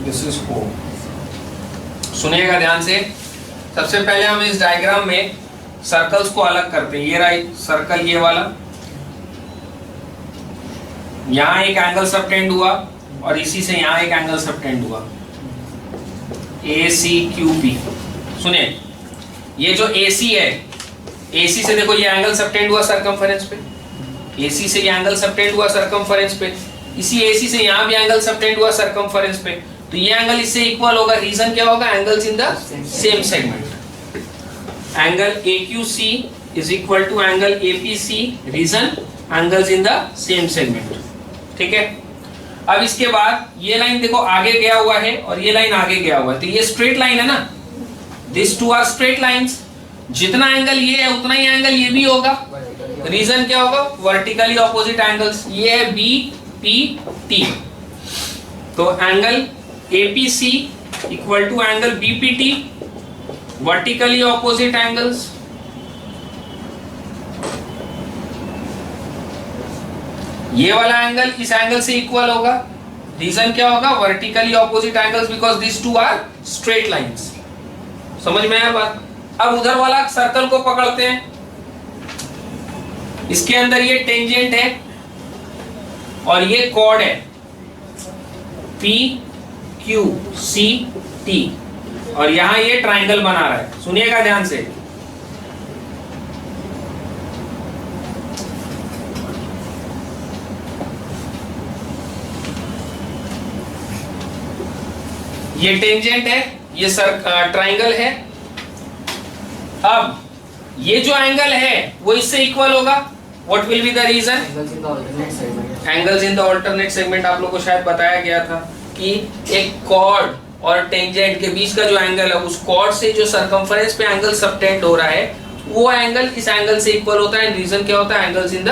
This is O। सुनिएगा ध्यान से। सबसे पहले हम इस डायग्राम में सर्कल्स को अलग करते हैं। ये राइट सर्कल, ये वाला, यहाँ एक एंगल सबटेंड हुआ और इसी से यहाँ एक एंगल सबटेंड हुआ, ACQB। सुनिए, ये जो AC है, AC से देखो ये एंगल सबटेंड हुआ सर्कमफरेंस पे, AC से ये एंगल सबटेंड हुआ सर्कमफरेंस पे, इसी AC से यहाँ भी एंगल सबटेंड हुआ सर्कमफरेंस पे, तो ये एंगल इससे इक्वल होगा। रीजन क्या होगा? Angles in the same segment. Angle AQC is equal to angle APC, reason angles in the same segment. ठीक है। अब इसके बाद ये लाइन देखो आगे गया हुआ है और ये लाइन आगे गया हुआ है, तो ये स्ट्रेट लाइन है ना, this two are straight lines. जितना एंगल ये है उतना ही एंगल ये भी होगा। रीजन क्या होगा? Vertically opposite angles. ये है BPT, तो angle APC equal to angle BPT, vertically opposite angles. ये वाला एंगल इस एंगल से इक्वल होगा। रीजन क्या होगा? Vertically opposite angles, because this two are straight lines. समझ में आया बात? अब उधर वाला सर्कल को पकड़ते हैं। इसके अंदर ये टेंजेंट है और ये कॉर्ड है PQCT, और यहां ये ट्राइंगल बना रहा है। सुनिएगा ध्यान से। ये टेंजेंट है, ये ट्राइंगल है। अब ये जो एंगल है वो इससे इक्वल होगा। What will be the reason? Angles in the alternate segment. आप लोग को शायद बताया गया था कि एक कॉर्ड और टेंजेंट के बीच का जो एंगल है, उस कॉर्ड से जो सर्कमफरेंस पे एंगल सबटेंड हो रहा है, वो एंगल इस एंगल से इक्वल होता है। रीजन क्या होता है? Angles in the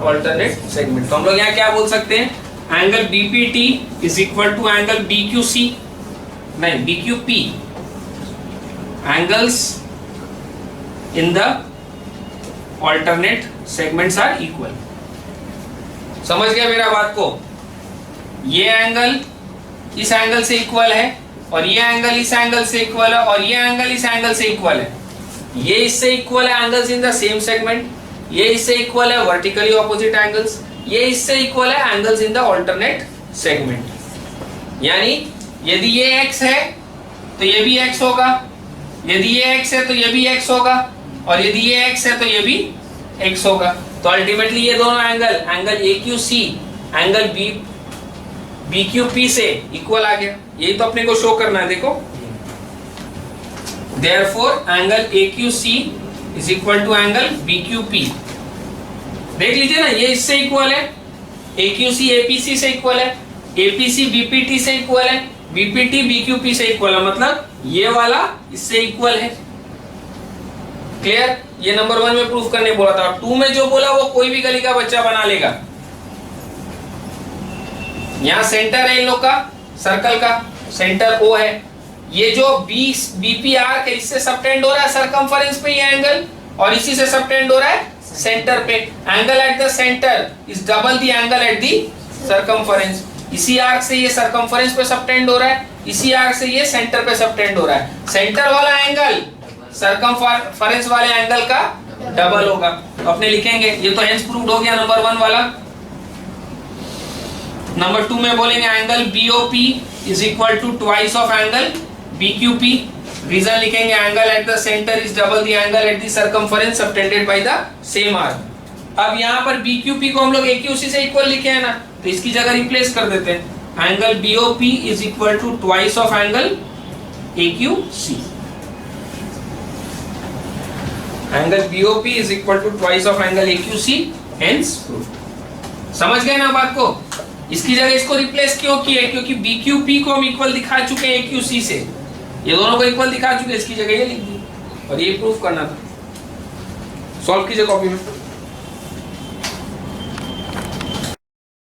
alternate segment. तो हम लोग यहाँ क्या बोल सकते हैं? Angle BPT is equal to angle BQC, नहीं BQP, angles in the alternate segments are equal. समझ गया मेरा बात को? ये एंगल इस एंगल से इक्वल है और ये एंगल इस एंगल से इक्वल है और ये एंगल इस एंगल से इक्वल है। ये इससे इक्वल है angles in the same segment, ये इससे इक्वल है वर्टिकली ऑपोजिट एंगल्स, ये इससे इक्वल है angles in the alternate segment. यानी यदि ये x है तो ये भी x होगा, यदि ये x है तो ये भी x होगा, और यदि ये x है तो ये भी x होगा। तो अल्टीमेटली ये दोनों एंगल AQC एंगल BQP से इक्वल आ गया। यही तो अपने को शो करना है, देखो therefore angle AQC is equal to angle BQP। देख लीजिए ना, ये इससे इक्वल है, AQC APC से इक्वल है, APC BPT से इक्वल है, BPT BQP से इक्वल है, मतलब ये वाला इससे इक्वल है। क्लियर? ये नंबर 1 में प्रूफ करने बोला था। 2 में जो बोला वो कोई भी गली का बच्चा बना लेगा। यहाँ सेंटर है इन लोग का, सर्कल का सेंटर O है, ये जो BP आर्क है इससे सबटेंड हो रहा है सरकमफेरेंस पे ये एंगल, और इसी से सबटेंड हो रहा है सेंटर पे। Angle at the centre is double the angle at the circumference. इसी आर्क से ये सरकमफेरेंस पे सबटेंड हो रहा है, इसी आर्क से ये सेंटर पे सबटेंड हो रहा है। सेंटर वाला एंगल सरकमफेरेंस वाले एंगल का डबल होगा। तो अपने लिखेंगे, ये तो हेंस प्रूव्ड हो गया नंबर 1 वाला। नंबर 2 में बोलेंगे angle BOP is equal to twice of angle BQP। Reason लिखेंगे angle at the centre is double the angle at the circumference subtended by the same arc. अब यहाँ पर BQP को हम लोग AQC से इक्वल लिखे हैं ना, तो इसकी जगह रिप्लेस कर देते हैं। Angle BOP is equal to twice of angle AQC। Angle BOP is equal to twice of angle AQC, hence proved. समझ गए ना बात को? इसकी जगह इसको रिप्लेस क्यों किया? क्योंकि BQP को हम इक्वल दिखा चुके हैं AQC से, ये दोनों को इक्वल दिखा चुके हैं, इसकी जगह ये लिख दी और ये प्रूफ करना था। सॉल्व कीजिए कॉपी में।